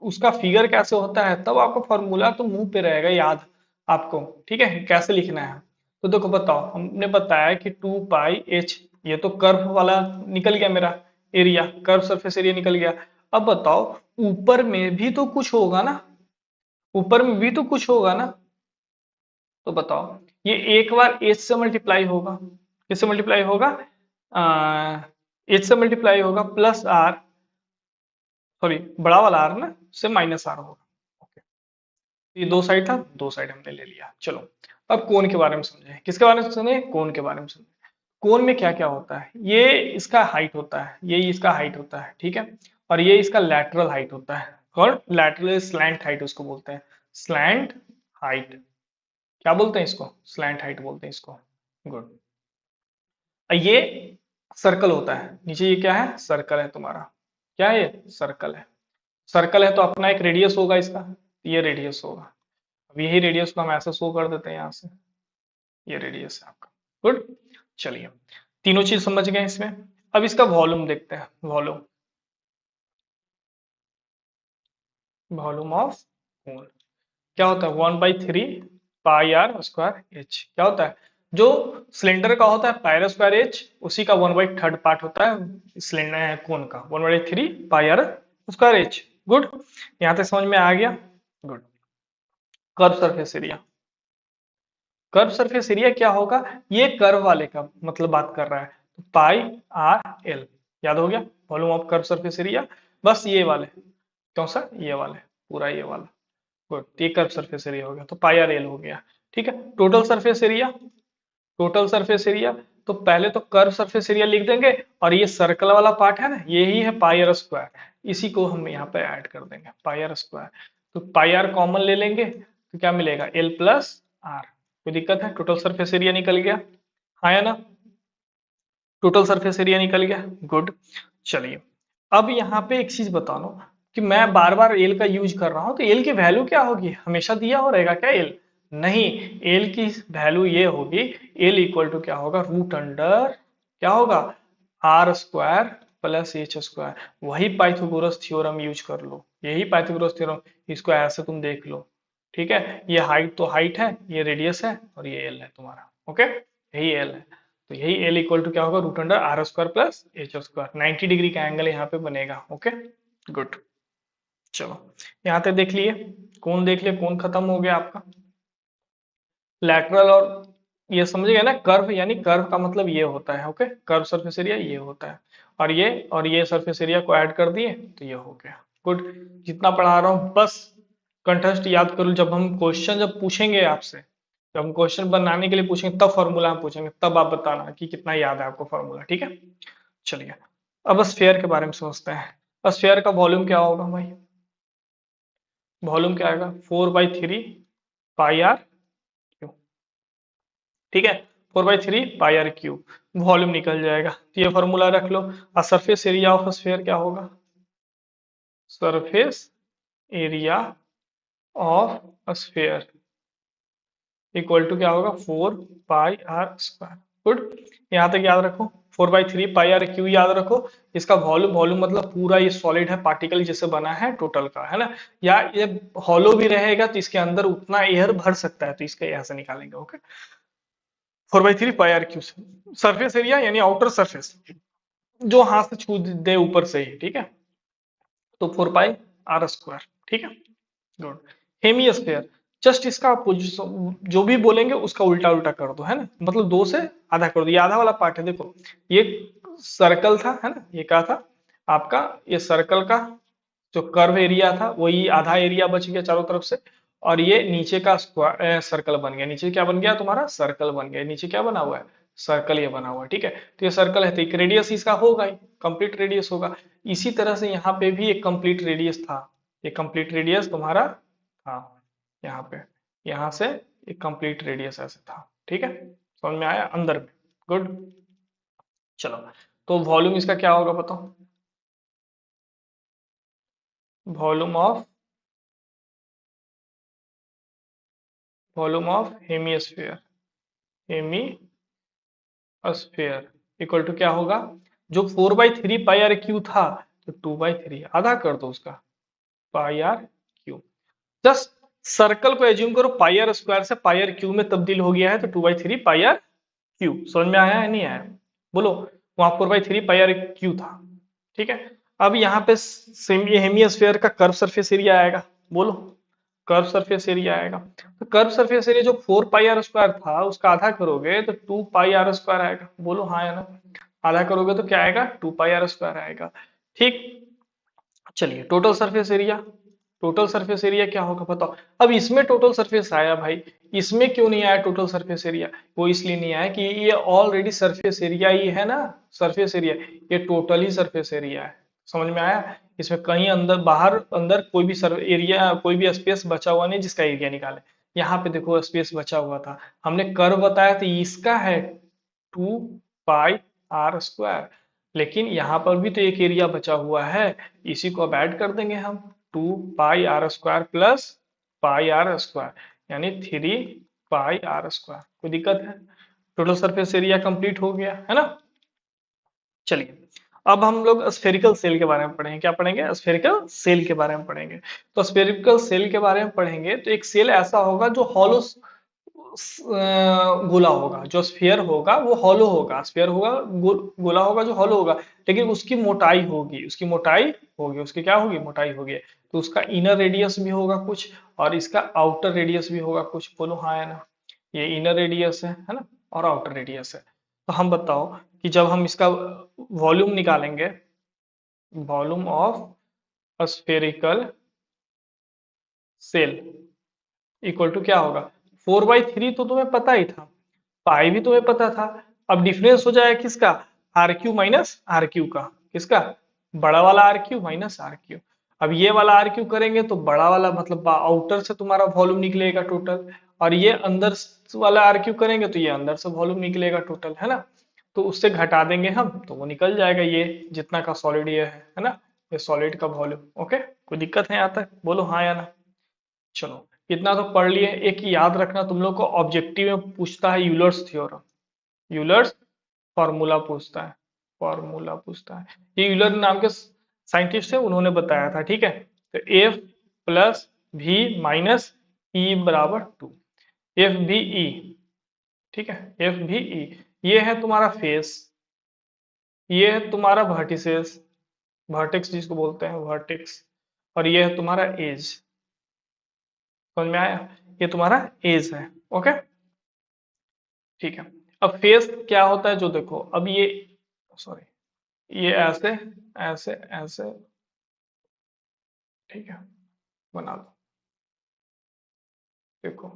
उसका फिगर कैसे होता है, तब आपका फॉर्मूला तो मुंह पे रहेगा याद आपको, ठीक है, कैसे लिखना है। तो देखो बताओ, हमने बताया कि 2 पाई एच, ये तो कर्व वाला निकल गया मेरा एरिया, कर्व सरफेस एरिया निकल गया। अब बताओ ऊपर में भी तो कुछ होगा ना, ऊपर में भी तो कुछ होगा ना, तो बताओ ये एक बार एच से मल्टीप्लाई होगा, किससे मल्टीप्लाई होगा, एच से मल्टीप्लाई होगा प्लस आर, सॉरी बड़ा वाला आर ना, से माइनस आर होगा, ओके। ये दो साइड था, दो साइड हमने ले लिया, चलो अब कोण के बारे में समझे, किसके बारे में समझे, कोण के बारे में समझे। कोण में क्या क्या होता है, ये इसका हाइट होता है, ये इसका हाइट होता है, ठीक है, और ये इसका लैटरल हाइट होता है, और लैटरल स्लैंट हाइट उसको बोलते हैं, स्लैंट हाइट, क्या बोलते हैं इसको, स्लैंट हाइट बोलते हैं इसको, गुड। ये सर्कल होता है, नीचे ये क्या है, सर्कल है तुम्हारा, क्या है ये, सर्कल है, सर्कल है तो अपना एक रेडियस होगा इसका, ये रेडियस होगा, अब यही रेडियस को हम ऐसे शो कर देते हैं यहाँ से, ये रेडियस है आपका, गुड। चलिए तीनों चीज समझ गए इसमें। अब इसका वॉल्यूम देखते हैं, वॉल्यूम, वॉल्यूम ऑफ कोन क्या होता है, 1/3 पाई आर स्क्वायर एच, क्या होता है, जो सिलेंडर का होता है पाई r स्क्वायर एच, उसी का 1/3 पार्ट होता है सिलेंडर कोन का, 1/3 पाई आर स्क्वायर एच, गुड। यहाँ तक समझ में आ गया, good. Curve surface area, curve surface area क्या होगा, ये कर्व वाले का मतलब बात कर रहा है, तो पाई r l, याद हो गया, volume of curve surface area, बस ये वाले, कौन सा, ये वाले, पूरा ये वाला, गुड, ये कर्व सरफेस एरिया हो गया, तो पाई r l हो गया, ठीक है। Total surface area, total surface area, तो पहले तो कर्व सरफेस एरिया लिख देंगे, और ये सर्कल वाला पार्ट है ना, यही है पाई r स्क्वायर, इसी को हम यहाँ पे ऐड कर देंगे पाई r स्क्वायर, तो पाई r कॉमन ले लेंगे तो क्या मिलेगा, l प्लस आर, कोई दिक्कत है, टोटल सरफेस एरिया निकल गया, हाँ या ना, टोटल सरफेस एरिया निकल गया, गुड। चलिए अब यहाँ पे एक चीज बता लो कि मैं बार बार एल का यूज कर रहा हूँ, तो एल की वैल्यू क्या होगी, हमेशा दिया हो रहेगा क्या एल, नहीं, एल की वैल्यू ये होगी, एल इक्वल टू क्या होगा, रूट अंडर क्या होगा, R square plus H square, वही पाइथागोरस थ्योरम यूज कर लो, यही पाइथागोरस थ्योरम, इसको ऐसे तुम देख लो, ठीक है, ये हाइट तो हाइट है, ये रेडियस है, और ये एल है तुम्हारा, ओके, यही एल है, तो यही एल इक्वल टू क्या होगा, root under R square plus H square, 90 degree का एंगल यहाँ पे बनेगा, ओके, गुड। चलो यहाँ तक देख लिए, कौन देख लिए, कौन खत्म हो गया आपका, लैटरल, और ये समझ गए ना, कर्व यानी कर्व का मतलब ये होता है, ओके, कर्व सरफेस एरिया ये होता है, और ये सरफेस एरिया को ऐड कर दिए तो ये हो गया, गुड। जितना पढ़ा रहा हूँ बस कंठस्थ याद करो, जब हम क्वेश्चन जब पूछेंगे आपसे, जब हम क्वेश्चन बनाने के लिए पूछेंगे तब फॉर्मूला हम पूछेंगे, तब आप बताना कि कितना याद है आपको फॉर्मूला, ठीक है। चलिए अब स्फेयर के बारे में समझते हैं, स्फेयर का वॉल्यूम क्या होगा भाई, वॉल्यूम क्या आएगा 4/3 पाई आर क्यू। ठीक है, 4/3 पाई आर क्यू वॉल्यूम निकल जाएगा। तो ये फॉर्मूला रख लो। और सरफेस एरिया ऑफ स्फीयर क्या होगा, surface area of sphere equal to क्या होगा 4 पाई आर स्क्वायर। गुड, यहाँ तक याद रखो। 4/3 पाई आर क्यू याद रखो। इसका वॉल्यूम, वॉल्यूम मतलब पूरा ये सॉलिड है, पार्टिकल जैसे बना है टोटल का, है ना। या ये हॉलो भी रहेगा तो इसके अंदर उतना एयर भर सकता है, तो इसका यहाँ से निकालेंगे। ओके, 4/3 पाई आर क्यू से सरफेस एरिया यानी आउटर सरफेस जो हाथ से छू दे ऊपर से ही, ठीक है। तो 4 पाई आर स्क्वायर, ठीक है। गुड। हेमिस्फेयर, जस्ट इसका जो भी बोलेंगे उसका उल्टा उल्टा कर दो, है ना। मतलब 2 से आधा कर दो। ये आधा वाला पार्ट है, देखो ये सर्कल था, है ना। ये क्या था आपका, ये सर्कल का जो कर्व एरिया था वही आधा एरिया बच गया चारों तरफ से। और ये नीचे का स्क्वायर सर्कल बन गया। नीचे क्या बन गया तुम्हारा, सर्कल बन गया। नीचे क्या बना हुआ है, सर्कल ये बना हुआ है, ठीक है। तो ये सर्कल है तो एक रेडियस इसका होगा ही, कंप्लीट रेडियस होगा। इसी तरह से यहाँ पे भी एक कंप्लीट रेडियस था। ये कंप्लीट रेडियस तुम्हारा था यहाँ पे, यहाँ से एक कंप्लीट रेडियस ऐसे था, ठीक है। समझ में आया अंदर में। गुड, चलो। तो वॉल्यूम इसका क्या होगा बताओ, volume of, volume of hemisphere, hemisphere equal to क्या होगा, जो 4/3 पाई आर क्यू था तो 2/3 आधा कर दो उसका, पाई आर क्यू। जस्ट सर्कल को एज्यूम करो पाई आर स्क्वायर से पाई आर क्यू में तब्दील हो गया है, तो 2/3 पाई आर क्यू। समझ में आया है नहीं आया, बोलो। वहां 4/3 पाई आर क्यू था, ठीक है। अब यहाँ पे सेमी हेमिस्फीयर का कर्व सरफेस एरिया आएगा, बोलो। कर्व सरफेस एरिया आएगा, तो कर्व सरफेस एरिया जो 4 पाई आर स्क्वायर था उसका आधा करोगे तो 2 पाई आर स्क्वायर आएगा, बोलो हाँ या ना। आधा करोगे तो क्या आएगा, 2 पाई आर स्क्वायर आएगा, ठीक। चलिए total surface area, total surface area क्या होगा बताओ। अब इसमें टोटल सरफेस आया भाई, इसमें क्यों नहीं आया टोटल सरफेस एरिया, वो इसलिए नहीं आया कि ये ऑलरेडी सरफेस एरिया ही है ना। सरफेस एरिया, ये टोटल ही सरफेस एरिया है। समझ में आया, इसमें कहीं अंदर बाहर अंदर कोई भी सर एरिया, कोई भी स्पेस बचा हुआ नहीं जिसका एरिया निकाले। यहाँ पे देखो स्पेस बचा हुआ था, हमने कर्व बताया तो इसका है 2 पाई आर स्क्वायर। लेकिन यहाँ पर भी तो एक एरिया बचा हुआ है, इसी को अब ऐड कर देंगे हम। 2 pi R square plus pi R square यानी 3 पाई आर स्क्वायर। कोई दिक्कत है, टोटल सरफेस एरिया कंप्लीट हो गया है ना। चलिए अब हम लोग स्फेरिकल सेल के बारे में पढ़ेंगे। क्या पढ़ेंगे, स्फेरिकल सेल के बारे में पढ़ेंगे। तो स्फेरिकल सेल के बारे में पढ़ेंगे तो एक सेल ऐसा होगा जो हॉलो गोला होगा। जो स्फीयर होगा वो हॉलो होगा, स्फीयर होगा गोला होगा जो हॉलो होगा। लेकिन उसकी मोटाई होगी, उसकी मोटाई होगी, उसकी क्या होगी, मोटाई होगी। तो उसका इनर रेडियस भी होगा कुछ, और इसका आउटर रेडियस भी होगा कुछ, बोलो हाँ या ना। ये इनर रेडियस है ना, और आउटर रेडियस है। तो हम बताओ कि जब हम इसका वॉल्यूम निकालेंगे, volume of spherical shell equal to क्या होगा, 4/3 तो तुम्हें पता ही था, पाई भी तुम्हें पता था। अब डिफरेंस हो जाएगा किसका, R Q minus R Q का। किसका, बड़ा वाला R Q minus R Q. अब ये वाला आर क्यू करेंगे तो बड़ा वाला मतलब आउटर से तुम्हारा वॉल्यूम निकलेगा टोटल, और ये अंदर वाला आर क्यू करेंगे तो ये अंदर से वॉल्यूम निकलेगा टोटल, है ना। तो उससे घटा देंगे हम तो वो निकल जाएगा, ये जितना का सॉलिड ये है ना। ये सॉलिड का वॉल्यूम। ओके, कोई दिक्कत है यहाँ तक, बोलो हाँ या ना। चलो इतना तो पढ़ लिए। एक याद रखना तुम लोग को ऑब्जेक्टिव में पूछता है यूलर्स थ्योरम, यूलर्स फॉर्मूला पूछता है, फॉर्मूला पूछता है। ये यूलर नाम के साइंटिस्ट है, उन्होंने बताया था, ठीक है। तो एफ प्लस वी माइनस ई बराबर 2, एफ बी ई, ठीक है। एफ बी ई, ये है तुम्हारा फेस, ये है तुम्हारा वर्टिसेस, वर्टेक्स जिसको बोलते हैं वर्टेक्स, और ये है तुम्हारा एज। समझ में आया, ये तुम्हारा एज है। ओके, ठीक है। अब फेस क्या होता है जो देखो, अब ये सॉरी, ये ऐसे ऐसे ऐसे, ठीक है, बना दो। देखो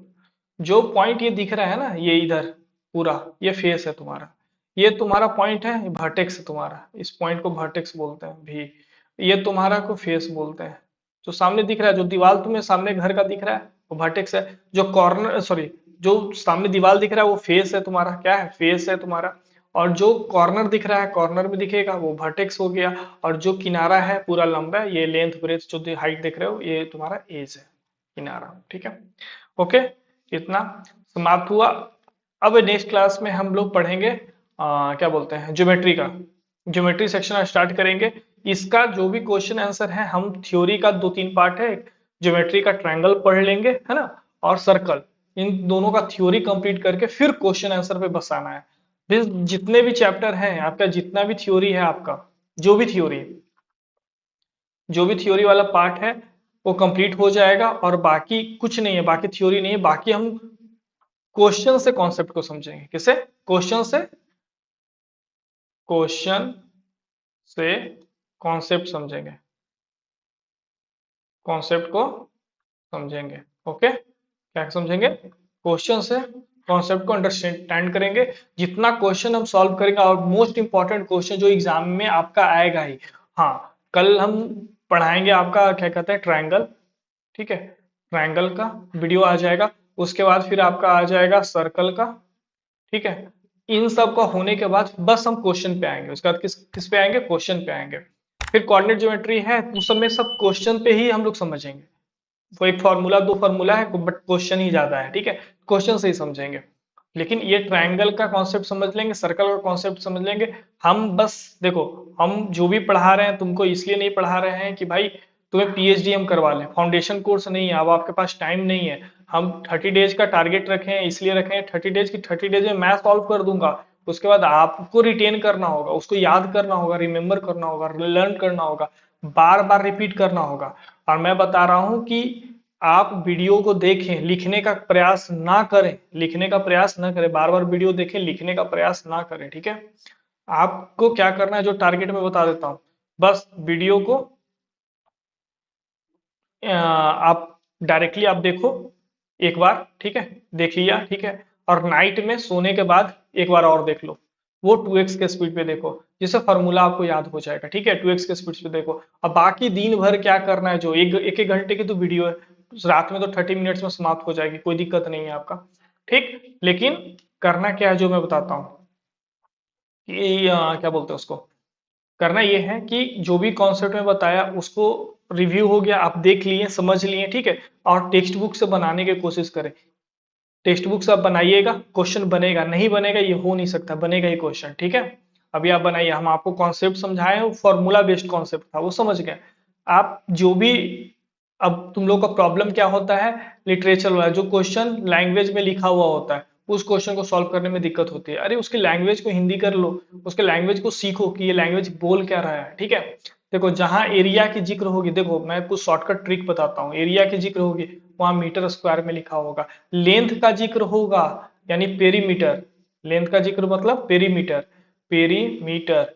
जो पॉइंट ये दिख रहा है ना, ये इधर पूरा ये फेस है तुम्हारा। ये तुम्हारा पॉइंट है, वर्टेक्स है तुम्हारा, इस पॉइंट को वर्टेक्स बोलते हैं भी। ये तुम्हारा को फेस बोलते हैं, जो सामने दिख रहा है, जो दीवार तुम्हें सामने घर का दिख रहा है वो वर्टेक्स है। जो कॉर्नर सॉरी जो सामने दीवार दिख रहा है वो फेस है तुम्हारा, क्या है, फेस है तुम्हारा। और जो कॉर्नर दिख रहा है, कॉर्नर में दिखेगा वो वर्टेक्स हो गया। और जो किनारा है पूरा लंबा है, ये लेंथ ब्रेथ जो हाइट देख रहे हो ये तुम्हारा एज है, किनारा, ठीक है। ओके, इतना समाप्त हुआ। अब नेक्स्ट क्लास में हम लोग पढ़ेंगे क्या बोलते हैं, ज्योमेट्री का। ज्योमेट्री सेक्शन स्टार्ट करेंगे। इसका जो भी क्वेश्चन आंसर है, हम थ्योरी का 2-3 पार्ट है, ज्योमेट्री का ट्रायंगल पढ़ लेंगे, है ना, और सर्कल, इन दोनों का थ्योरी कंप्लीट करके फिर क्वेश्चन आंसर पे बस आना है। फिर जितने भी चैप्टर हैं आपका, जितना भी थ्योरी है आपका, जो भी थ्योरी जो भी थ्योरी वाला पार्ट है वो कंप्लीट हो जाएगा। और बाकी कुछ नहीं है, बाकी थ्योरी नहीं है, बाकी हम क्वेश्चन से कॉन्सेप्ट को समझेंगे। किसे? क्वेश्चन से कॉन्सेप्ट समझेंगे, कॉन्सेप्ट को समझेंगे। ओके, क्या समझेंगे? क्वेश्चन से कॉन्सेप्ट को अंडरस्टैंड करेंगे। जितना क्वेश्चन हम सॉल्व करेंगे, और मोस्ट इंपॉर्टेंट क्वेश्चन जो एग्जाम में आपका आएगा ही, हाँ, कल हम पढ़ाएंगे आपका क्या कहते हैं, ट्रायंगल, ठीक है, ट्रायंगल का वीडियो आ जाएगा। उसके बाद फिर आपका आ जाएगा सर्कल का, ठीक है। इन सब का होने के बाद बस हम क्वेश्चन पे आएंगे। उसके बाद किस किस पे आएंगे? क्वेश्चन पे आएंगे। फिर कोऑर्डिनेट ज्योमेट्री है, उस सब में सब क्वेश्चन पे ही हम लोग समझेंगे। वो एक फार्मूला 2 फार्मूला है, बट क्वेश्चन ही ज्यादा है, ठीक है, क्वेश्चन से ही समझेंगे। लेकिन ये ट्रायंगल का कॉन्सेप्ट समझ लेंगे, सर्कल का कॉन्सेप्ट समझ लेंगे। हम बस देखो, हम जो भी पढ़ा रहे हैं तुमको इसलिए नहीं पढ़ा रहे हैं कि भाई तुम्हें पीएचडी हम करवा लें, फाउंडेशन कोर्स नहीं है, अब आपके पास टाइम नहीं है। हम 30 डेज का टारगेट रखे हैं, इसलिए रखे हैं 30 डेज की, 30 डेज में मैं सॉल्व कर दूंगा। उसके बाद आपको रिटेन करना होगा, उसको याद करना होगा, रिमेम्बर करना होगा, लर्न करना होगा, बार बार रिपीट करना होगा। और मैं बता रहा हूं कि आप वीडियो को देखें, लिखने का प्रयास ना करें, लिखने का प्रयास ना करें, बार बार वीडियो देखें, लिखने का प्रयास ना करें, ठीक है। आपको क्या करना है, जो टारगेट में बता देता हूं, बस वीडियो को आप डायरेक्टली आप देखो एक बार, ठीक है, देख लिया, ठीक है। और नाइट में सोने के बाद एक बार और देख लो, वो 2x के स्पीड पे देखो, जिससे फॉर्मूला आपको याद हो जाएगा, ठीक है, 2x के स्पीड पे देखो। अब बाकी दिन भर क्या करना है, जो एक एक एक घंटे की तो वीडियो है, रात में तो 30 मिनट्स में समाप्त हो जाएगी, कोई दिक्कत नहीं है आपका, ठीक। लेकिन करना क्या है, जो मैं बताता हूँ कि क्या बोलते हैं उसको, करना ये है कि जो भी कॉन्सेप्ट में बताया उसको रिव्यू हो गया, आप देख लिए, समझ लिए, ठीक है। और टेक्स्ट बुक से बनाने की कोशिश करें। टेक्स्ट बुक से आप बनाइएगा, क्वेश्चन बनेगा, नहीं बनेगा ये हो नहीं सकता, बनेगा ही क्वेश्चन, ठीक है। अभी आप बनाइए, हम आपको कॉन्सेप्ट समझाए, वो फॉर्मूला बेस्ड कॉन्सेप्ट था, वो समझ गए आप जो भी। अब तुम लोग का प्रॉब्लम क्या होता है, लिटरेचर वाला जो क्वेश्चन लैंग्वेज में लिखा हुआ होता है, उस क्वेश्चन को सॉल्व करने में दिक्कत होती है। अरे उसकी लैंग्वेज को हिंदी कर लो, उसके लैंग्वेज को सीखो कि ये लैंग्वेज बोल क्या रहा है, ठीक है। देखो जहां एरिया की जिक्र होगी, देखो मैं कुछ शॉर्टकट ट्रिक बताता हूँ, एरिया की जिक्र होगी वहां मीटर स्क्वायर में लिखा होगा। लेंथ का जिक्र होगा यानी पेरीमीटर, लेंथ का जिक्र मतलब पेरीमीटर, पेरीमीटर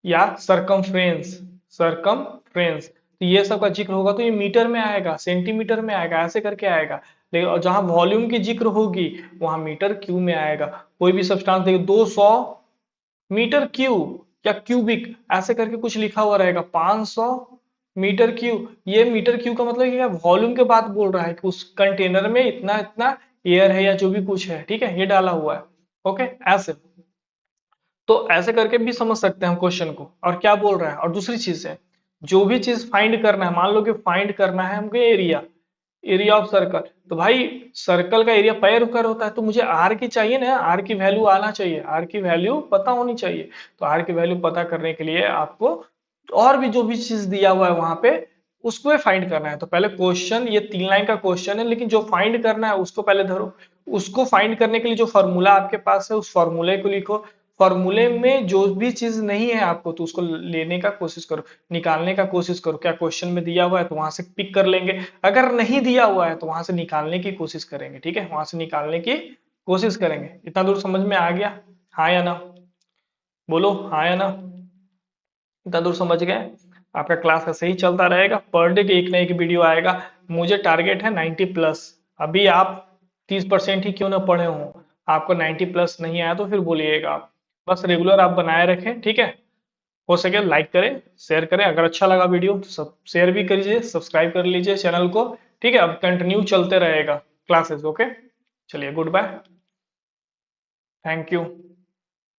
या सरकमफ्रेंस, सरकमफ्रेंस, तो ये सब का जिक्र होगा तो ये मीटर में आएगा, सेंटीमीटर में आएगा, ऐसे करके आएगा। लेकिन और जहां वॉल्यूम की जिक्र होगी वहां मीटर क्यूब में आएगा। कोई भी सब्सटेंस देखो 200 मीटर क्यूब या क्यूबिक ऐसे करके कुछ लिखा हुआ रहेगा, 500 मीटर क्यूब, ये मीटर क्यूब का मतलब ये वॉल्यूम के बात बोल रहा है कि उस कंटेनर में इतना इतना एयर है या जो भी कुछ है, ठीक है, ये डाला हुआ है। ओके, ऐसे तो ऐसे करके भी समझ सकते हैं हम क्वेश्चन को, और क्या बोल रहा है। और दूसरी चीज है, जो भी चीज फाइंड करना है, मान लो कि फाइंड करना है हमको एरिया, एरिया ऑफ सर्कल, तो भाई सर्कल का एरिया पाई स्क्वायर होता है, तो मुझे आर की चाहिए ना, आर की वैल्यू आना चाहिए, आर की वैल्यू पता होनी चाहिए। तो आर की वैल्यू पता करने के लिए आपको और भी जो भी चीज दिया हुआ है वहां पे उसको फाइंड करना है। तो पहले क्वेश्चन, ये 3 लाइन का क्वेश्चन है, लेकिन जो फाइंड करना है उसको पहले धरो। उसको फाइंड करने के लिए जो फॉर्मूला आपके पास है उस फॉर्मूले को लिखो। फॉर्मूले में जो भी चीज नहीं है आपको तो उसको लेने का कोशिश करो, निकालने का कोशिश करो। क्या क्वेश्चन में दिया हुआ है तो वहां से पिक कर लेंगे, अगर नहीं दिया हुआ है तो वहां से निकालने की कोशिश करेंगे, ठीक है, वहां से निकालने की कोशिश करेंगे। इतना दूर समझ में आ गया? हाँ या ना? बोलो हाँ या ना? इतना दूर समझ गए? आपका क्लास ऐसे ही चलता रहेगा, पर डे एक ना एक वीडियो आएगा। मुझे टारगेट है 90+। अभी आप 30% ही क्यों ना पढ़े हो, आपको 90+ नहीं आया तो फिर बोलिएगा आप, बस रेगुलर आप बनाए रखें, ठीक है। हो सके लाइक करें, शेयर करें, अगर अच्छा लगा वीडियो तो सब शेयर भी करिए, सब्सक्राइब कर लीजिए चैनल को। ठीक है, अब कंटिन्यू चलते रहेगा क्लासेस। ओके, चलिए गुड बाय, थैंक यू।